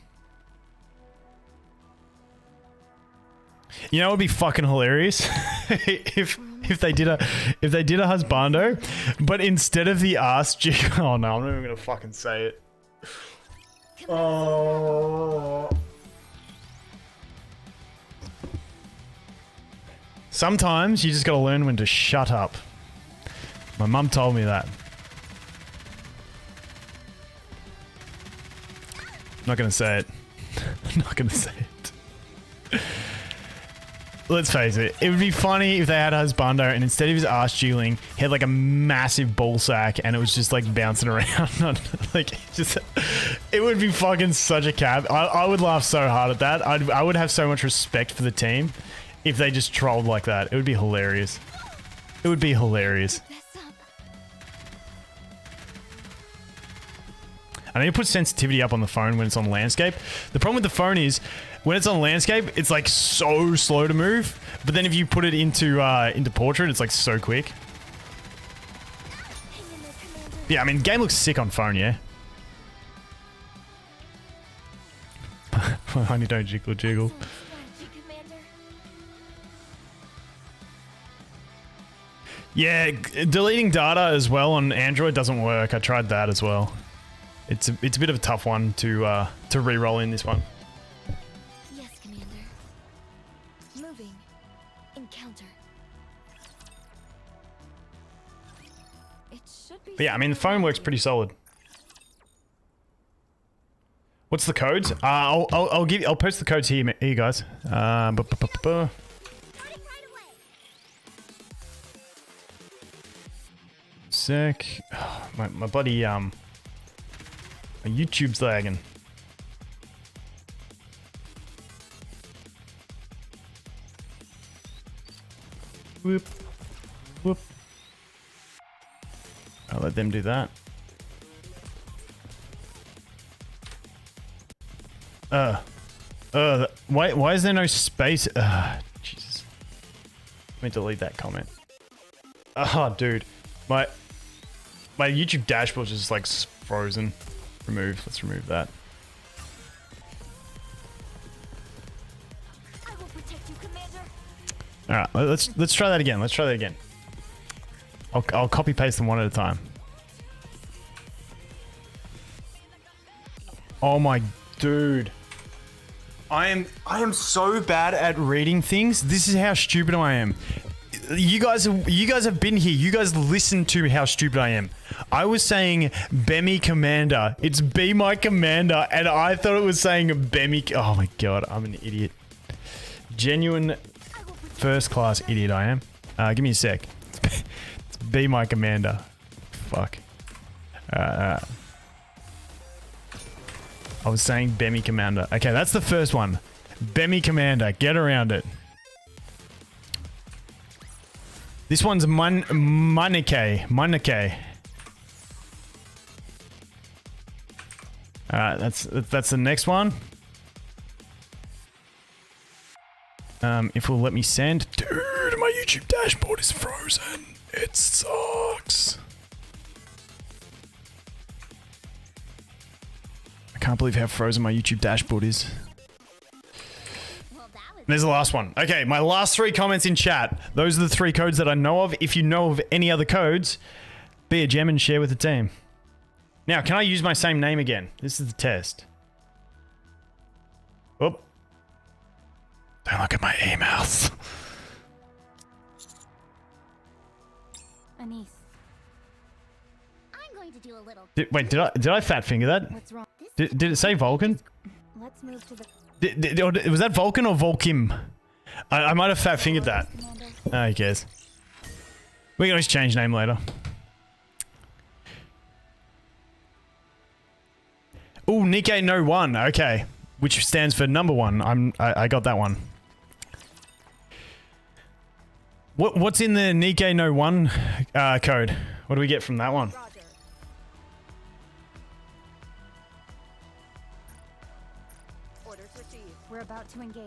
You know what would be fucking hilarious? if they did a husbando, but instead of the ass jiggle, oh no, I'm not even gonna fucking say it. Oh. Sometimes you just gotta learn when to shut up. My mum told me that. I'm not gonna say it. I'm not gonna say it. Let's face it, it would be funny if they had a husbando and instead of his ass jiggling, he had like a massive ball sack and it was just like bouncing around. It would be fucking such a cab. I would laugh so hard at that. I would have so much respect for the team if they just trolled like that. It would be hilarious. It would be hilarious. I need to put sensitivity up on the phone when it's on landscape. The problem with the phone is when it's on landscape, it's like so slow to move. But then if you put it into portrait, it's like so quick. Yeah, I mean, the game looks sick on phone, yeah. Honey, don't jiggle, jiggle. Yeah, deleting data as well on Android doesn't work. I tried that as well. It's a bit of a tough one to re-roll in this one.
Yes, Commander. Moving. Encounter. It should be.
But yeah, I mean the phone works pretty solid. What's the codes? I'll post the codes here, guys. Sec. Oh, my bloody my YouTube's lagging. Whoop. Whoop. I'll let them do that. Why is there no space? Jesus. Let me delete that comment. Oh, dude. My YouTube dashboard is just like frozen. Remove. Let's remove that.
I will protect you, Commander.
All right, let's try that again. Let's try that again. I'll copy paste them one at a time. Oh my dude. I am so bad at reading things. This is how stupid I am. You guys have been here. You guys listen to how stupid I am. I was saying Bemi Commander. It's Be My Commander, and I thought it was saying Bemi. Oh my god, I'm an idiot. Genuine first class idiot I am. Give me a sec. It's Be My Commander. Fuck. I was saying Bemi Commander. Okay, that's the first one. Bemi Commander. Get around it. This one's Nikke. Alright, that's the next one. If it'll let me send. Dude, my YouTube dashboard is frozen. It sucks. I can't believe how frozen my YouTube dashboard is. There's the last one. Okay, my last 3 comments in chat. Those are the 3 codes that I know of. If you know of any other codes, be a gem and share with the team. Now, can I use my same name again? This is the test. Oh. Don't look at my emails.
Anise.
I'm going to do a little.
Wait, did I fat finger that?
What's wrong?
Did it say Vulcan?
Let's move to the...
Was that Vulcan or Volkim? I might have fat fingered that. Oh, who cares? We can always change name later. Oh, Nikke no 1. Okay, which stands for number 1. I got that one. What's in the Nikke no 1 code? What do we get from that one?
We're about to engage.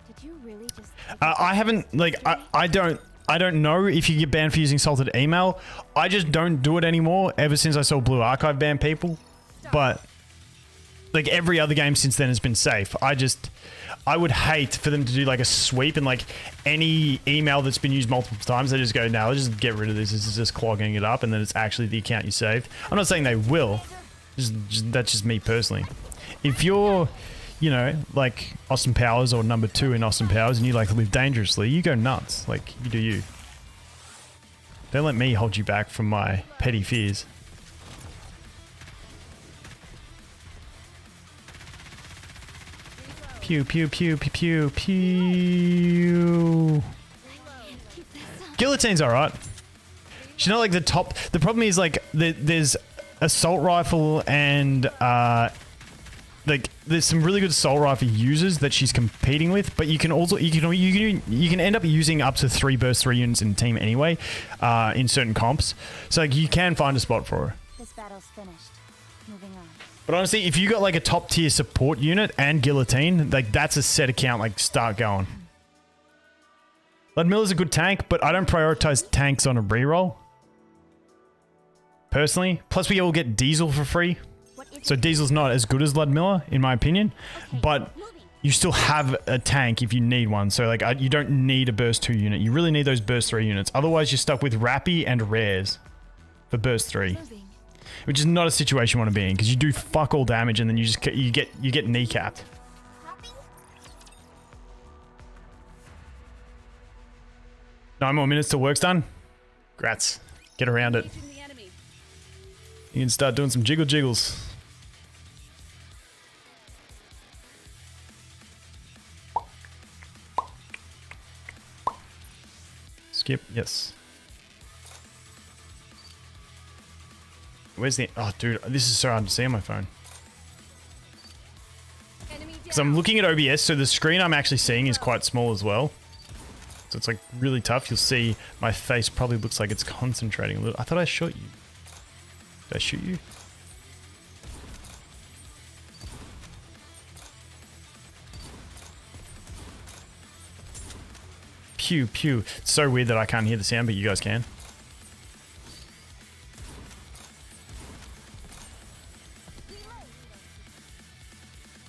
Did you really just...
I haven't, like, I don't know if you get banned for using salted email. I just don't do it anymore ever since I saw Blue Archive ban people. But, like, every other game since then has been safe. I would hate for them to do, like, a sweep and, like, any email that's been used multiple times, they just go, no, let's just get rid of this. This is just clogging it up, and then it's actually the account you saved. I'm not saying they will. That's just me personally. If you're, you know, like Austin Powers or number 2 in Austin Powers and you like live dangerously, you go nuts. Like, you do you. Don't let me hold you back from my petty fears. Pew, pew, pew, pew, pew, pew. Guillotine's alright. She's not like the top. The problem is, like, there's assault rifle and like there's some really good assault rifle users that she's competing with, but you can also you can end up using up to 3 burst 3 units in a team anyway in certain comps, so like you can find a spot for her.
This battle's finished. Moving on.
But honestly, if you got like a top tier support unit and guillotine, like that's a set account. Like, start going. Ludmilla's a good tank, but I don't prioritize tanks on a reroll. Personally, plus we all get Diesel for free, so Diesel's not as good as Ludmilla in my opinion, but you still have a tank if you need one. So like you don't need a burst 2 unit, you really need those burst 3 units. Otherwise you're stuck with Rappy and Rares for burst 3, which is not a situation you want to be in, because you do fuck all damage and then you get kneecapped. 9 more minutes till work's done. Grats. Get around it. You can start doing some jiggles. Skip, yes. Where's the... Oh, dude, this is so hard to see on my phone.
Enemy
Because I'm looking at OBS, so the screen I'm actually seeing is quite small as well. So it's like really tough. You'll see my face probably looks like it's concentrating a little. I thought I shot you. Did I shoot you? Pew, pew. It's so weird that I can't hear the sound, but you guys can.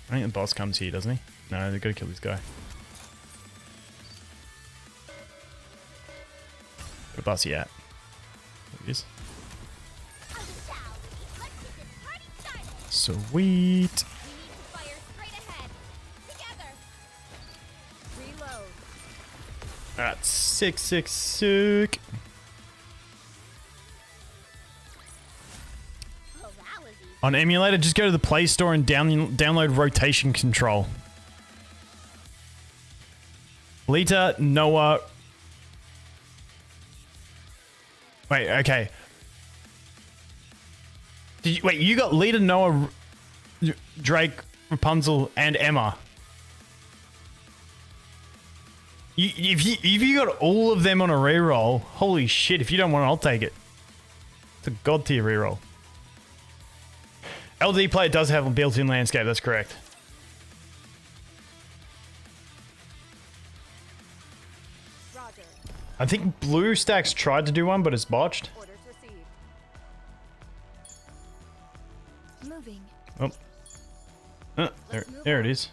I think the boss comes here, doesn't he? No, they've got to kill this guy. Where the boss he at? There he is. Sweet. Alright, sick, sick, sick. On Emulator, just go to the Play Store and download Rotation Control. Lita, Noah. Wait, okay. Wait, you got Lita, Noah, Drake, Rapunzel, and Emma. If you got all of them on a reroll, holy shit, if you don't want it, I'll take it. It's a god tier reroll. LD player does have a built-in landscape, that's correct.
Roger.
I think BlueStacks tried to do one, but it's botched.
Orders received.
Moving.
Oh. There it is.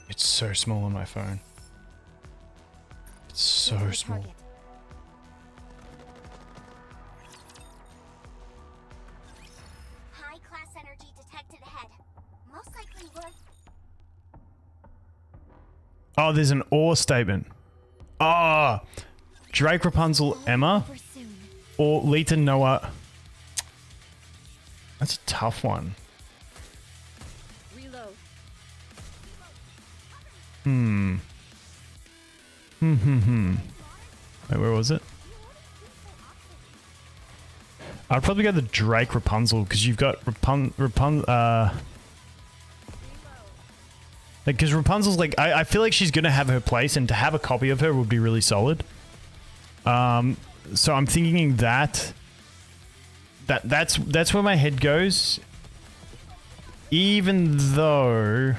It's so small on my phone. It's so small.
High class energy detected ahead. Most likely would.
Oh, there's an or statement. Ah, Drake, Rapunzel, Emma, or Lita, Noah. That's a tough one.
Reload.
Wait, where was it? I'd probably go the Drake Rapunzel because you've got because Rapunzel's like I feel like she's gonna have her place, and to have a copy of her would be really solid. So I'm thinking that's where my head goes. Even though,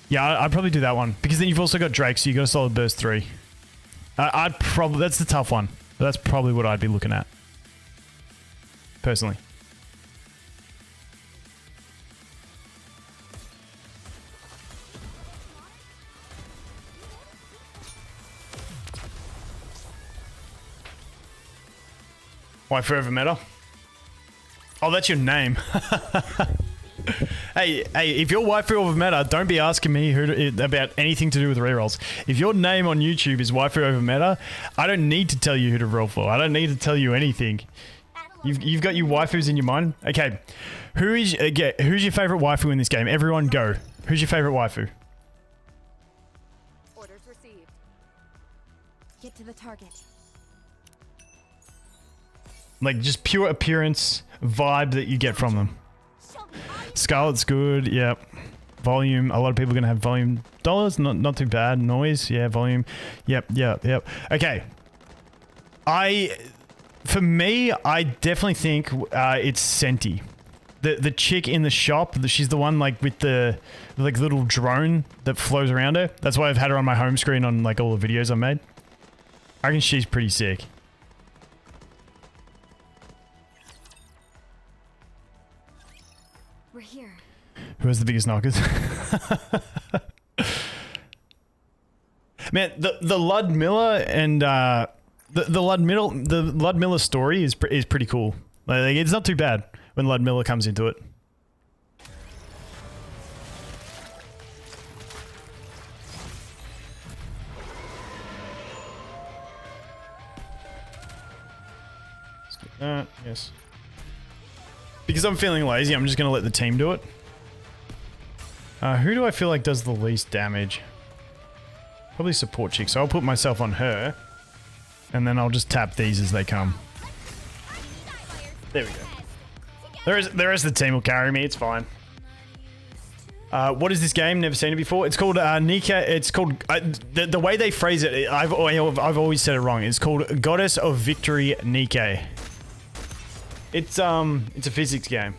yeah, I'd probably do that one because then you've also got Drake, so you got a solid burst 3. I'd probably, that's the tough one. But that's probably what I'd be looking at personally. Why forever meta? Oh, that's your name. Hey, if you're waifu over meta, don't be asking me about anything to do with rerolls. If your name on YouTube is waifu over meta, I don't need to tell you who to roll for. I don't need to tell you anything. You've got your waifus in your mind. Okay, who's your favorite waifu in this game? Everyone go. Who's your favorite waifu?
Orders received.
Get to the target.
Like just pure appearance, vibe that you get from them. Scarlet's good, yep. Volume, a lot of people are going to have volume. Dollars, not too bad. Noise, yeah, volume. Yep. Okay. For me, I definitely think it's Senti. The chick in the shop, she's the one like with the like little drone that flows around her. That's why I've had her on my home screen on like all the videos I made. I reckon she's pretty sick.
We're here.
Who has the biggest knockers? Man, the Lud Miller and the Lud Miller story is pretty cool. Like, it's not too bad when Lud Miller comes into it. Let's get that, yes. Because I'm feeling lazy, I'm just going to let the team do it. Who do I feel like does the least damage? Probably support chick, so I'll put myself on her. And then I'll just tap these as they come. There we go. The rest of the team will carry me, it's fine. What is this game? Never seen it before. It's called Nikke. It's called the way they phrase it. I've always said it wrong. It's called Goddess of Victory Nikke. It's a physics game,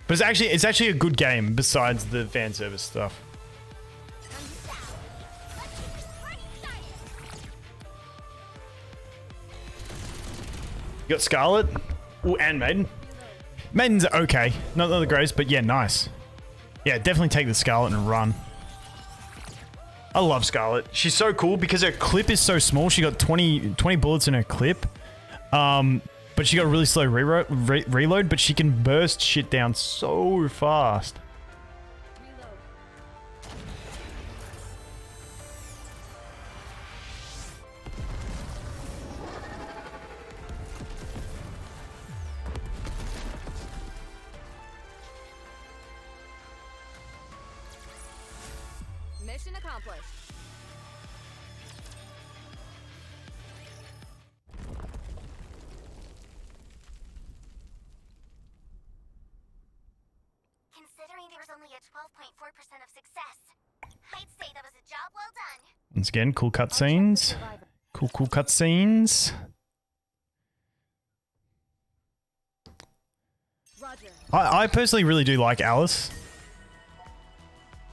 but it's actually a good game besides the fan service stuff. You got Scarlet. Ooh, and Maiden. Maiden's okay. Not the greatest, but yeah, nice. Yeah, definitely take the Scarlet and run. I love Scarlet. She's so cool because her clip is so small. She got 20 bullets in her clip. But she got a really slow reload, but she can burst shit down so fast.
Mission accomplished.
Considering there was only a 12.4% of success, I'd say that was a job well done.
Once again, cool cutscenes. Cool cutscenes.
Roger.
I personally really do like Alice.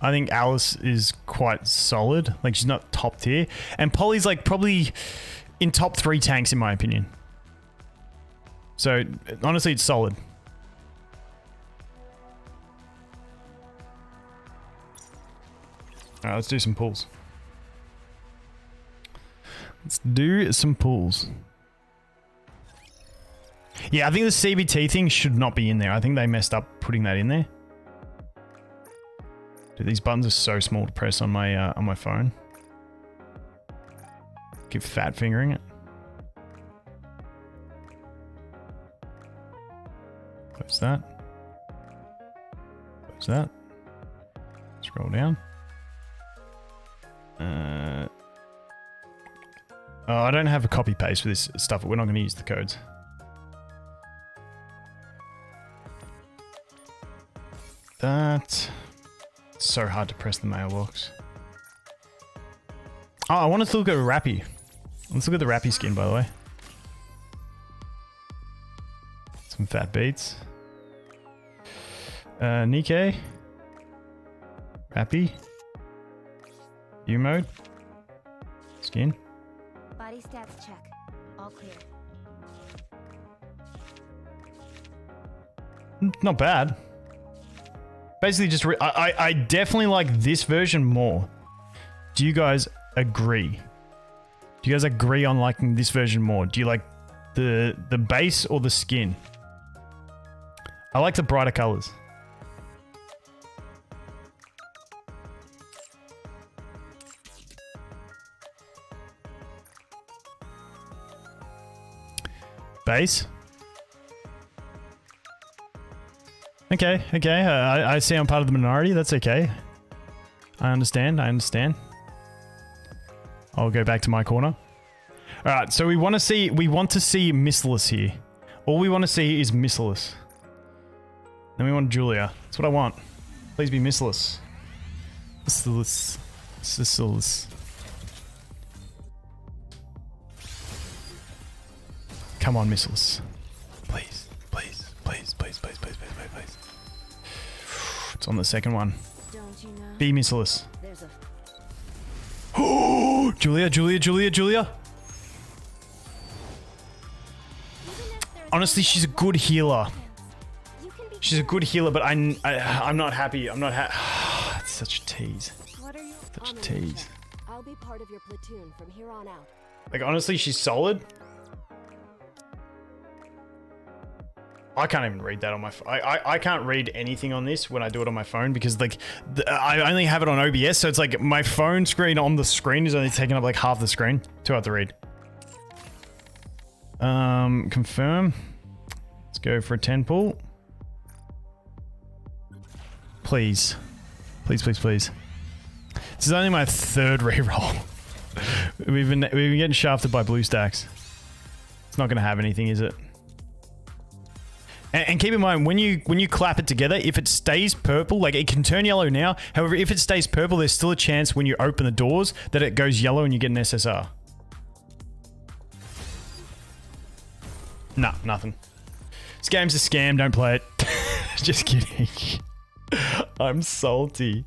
I think Alice is quite solid. Like, she's not top tier. And Polly's like probably in top 3 tanks in my opinion. So honestly, it's solid. Alright, let's do some pulls. Let's do some pulls. Yeah, I think the CBT thing should not be in there. I think they messed up putting that in there. Dude, these buttons are so small to press on my phone. Keep fat fingering it. Close that. Close that. Scroll down. Oh, I don't have a copy paste for this stuff, but we're not going to use the codes. That. It's so hard to press the mailbox. Oh, I want to look at Rappy. Let's look at the Rappy skin, by the way. Some fat beats. Nikke. Rappy. U mode. Skin.
Body stats check. All clear.
Not bad. Basically, just I definitely like this version more. Do you guys agree? Do you guys agree on liking this version more? Do you like the base or the skin? I like the brighter colors. Base. Okay. I see I'm part of the minority. That's okay. I understand. I'll go back to my corner. All right. So we want to see Missless here. All we want to see is Missless. Then we want Julia. That's what I want. Please be Missless. Missless. Come on, Missless. Please. It's on the second one.
Don't you know?
Be Missless.
There's a
Oh, Julia. Honestly, she's a good healer. She's a good healer, but I'm not happy. It's such a tease.
What are you?
Such a tease.
I'll be part of your platoon from here on out.
Like, honestly, she's solid. I can't even read that on my phone. I can't read anything on this when I do it on my phone because, like, I only have it on OBS, so it's like my phone screen on the screen is only taking up like half the screen. Too hard to read. Confirm. Let's go for a 10 pull. Please. Please. This is only my 3rd reroll. We've been getting shafted by blue stacks. It's not going to have anything, is it? And keep in mind, when you clap it together, if it stays purple, like it can turn yellow now. However, if it stays purple, there's still a chance when you open the doors that it goes yellow and you get an SSR. Nah, nothing. This game's a scam, don't play it. Just kidding. I'm salty.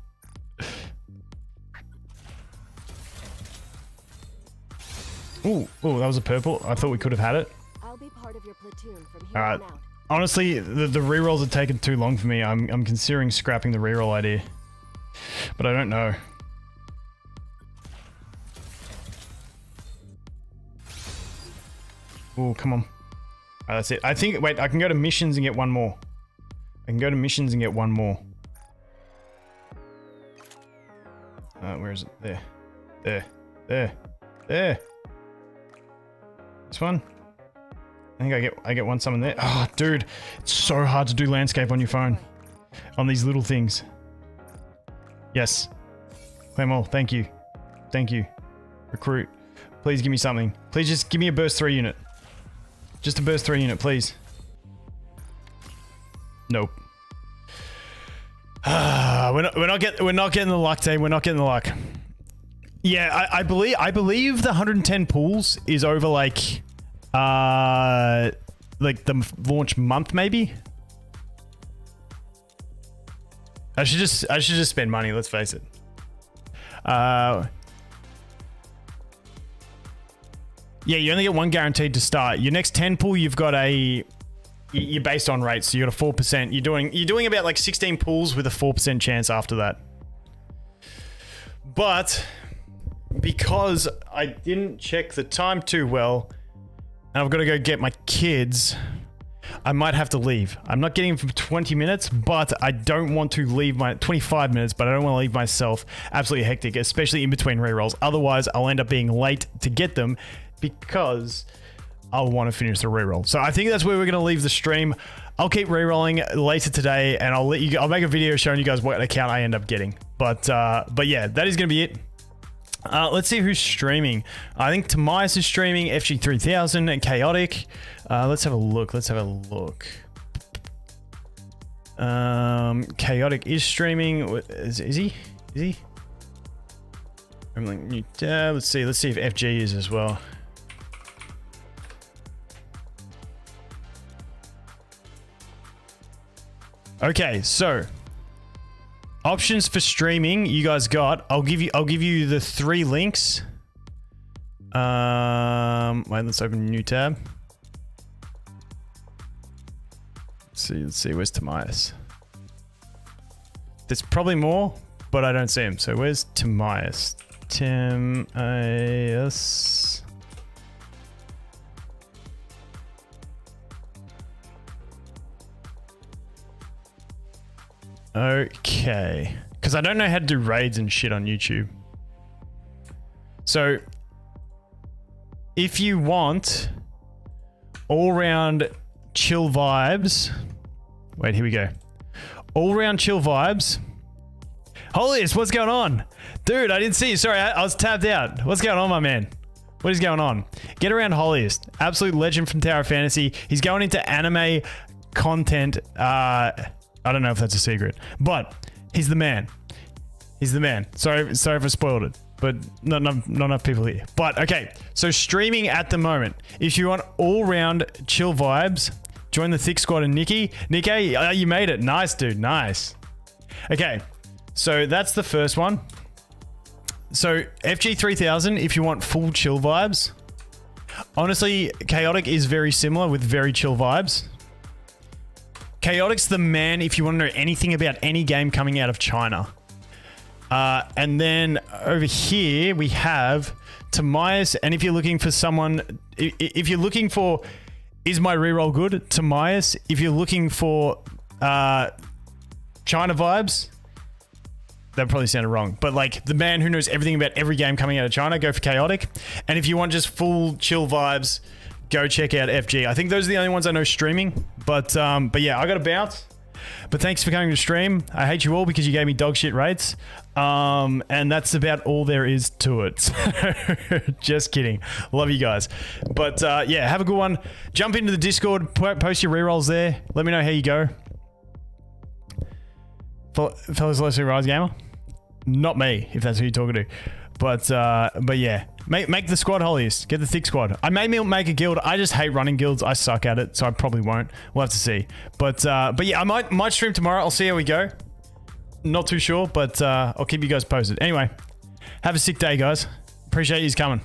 Ooh, that was a purple. I thought we could have had it.
I'll be part of your platoon from here
Alright.
on out.
Honestly, the rerolls are taking too long for me. I'm considering scrapping the reroll idea. But I don't know. Ooh, come on. Alright, that's it. I think, wait, I can go to missions and get one more. I can go to missions and get one more. Where is it? There. This one? I think I get one summon there. Oh, dude, it's so hard to do landscape on your phone. On these little things. Yes. Claim all. Thank you. Thank you. Recruit. Please give me something. Please just give me a burst 3 unit. Just a burst 3 unit, please. Nope. We're not getting the luck, team. We're not getting the luck. Yeah, I believe the 110 pools is over like the launch month maybe. I should just spend money, let's face it. Yeah, you only get one guaranteed to start. Your next 10 pool, you've got you're based on rates, so you got a 4%. You're doing about like 16 pools with a 4% chance after that. But because I didn't check the time too well, and I've got to go get my kids, I might have to leave. I'm not getting them for 20 minutes, but I don't want to leave 25 minutes, but I don't want to leave myself absolutely hectic, especially in between rerolls. Otherwise, I'll end up being late to get them because I'll want to finish the reroll. So I think that's where we're going to leave the stream. I'll keep rerolling later today, and I'll make a video showing you guys what account I end up getting. But yeah, that is going to be it. Let's see who's streaming. I think Tomias is streaming, FG3000, and Chaotic. Let's have a look. Chaotic is streaming. Is he? Is he? I'm like, new tab. Let's see if FG is as well. Okay, so options for streaming you guys got. I'll give you the 3 links. Wait, let's open a new tab. Let's see, where's Tomias? There's probably more, but I don't see him. So where's Tomias? Timaeus. Okay. Because I don't know how to do raids and shit on YouTube. So, if you want all-round chill vibes... Wait, here we go. All-round chill vibes. Holiest, what's going on? Dude, I didn't see you. Sorry, I was tapped out. What's going on, my man? What is going on? Get around Holiest. Absolute legend from Tower of Fantasy. He's going into anime content. I don't know if that's a secret, but he's the man. He's the man. Sorry if I spoiled it, but not enough people here. But okay, so streaming at the moment. If you want all-round chill vibes, join the Thick Squad and Nikke. Nikke, you made it. Nice, dude. Nice. Okay, so that's the first one. So FG3000, if you want full chill vibes. Honestly, Chaotic is very similar with very chill vibes. Chaotic's the man if you want to know anything about any game coming out of China. And then over here we have Tomias, and if you're looking for someone, if you're looking for, is my reroll good? Tomias. If you're looking for China vibes, that probably sounded wrong, but like the man who knows everything about every game coming out of China, go for Chaotic. And if you want just full chill vibes, go check out FG. I think those are the only ones I know streaming, but yeah, I gotta bounce. But thanks for coming to stream. I hate you all because you gave me dog shit rates. And that's about all there is to it. Just kidding. Love you guys. But yeah, have a good one. Jump into the Discord, post your rerolls there. Let me know how you go. Fellas, let's do Rise Gamer. Not me, if that's who you're talking to. But yeah, make the squad holiest. Get the thick squad. I may make a guild. I just hate running guilds. I suck at it, so I probably won't. We'll have to see. But yeah, I might stream tomorrow. I'll see how we go. Not too sure, but I'll keep you guys posted. Anyway, have a sick day, guys. Appreciate you coming.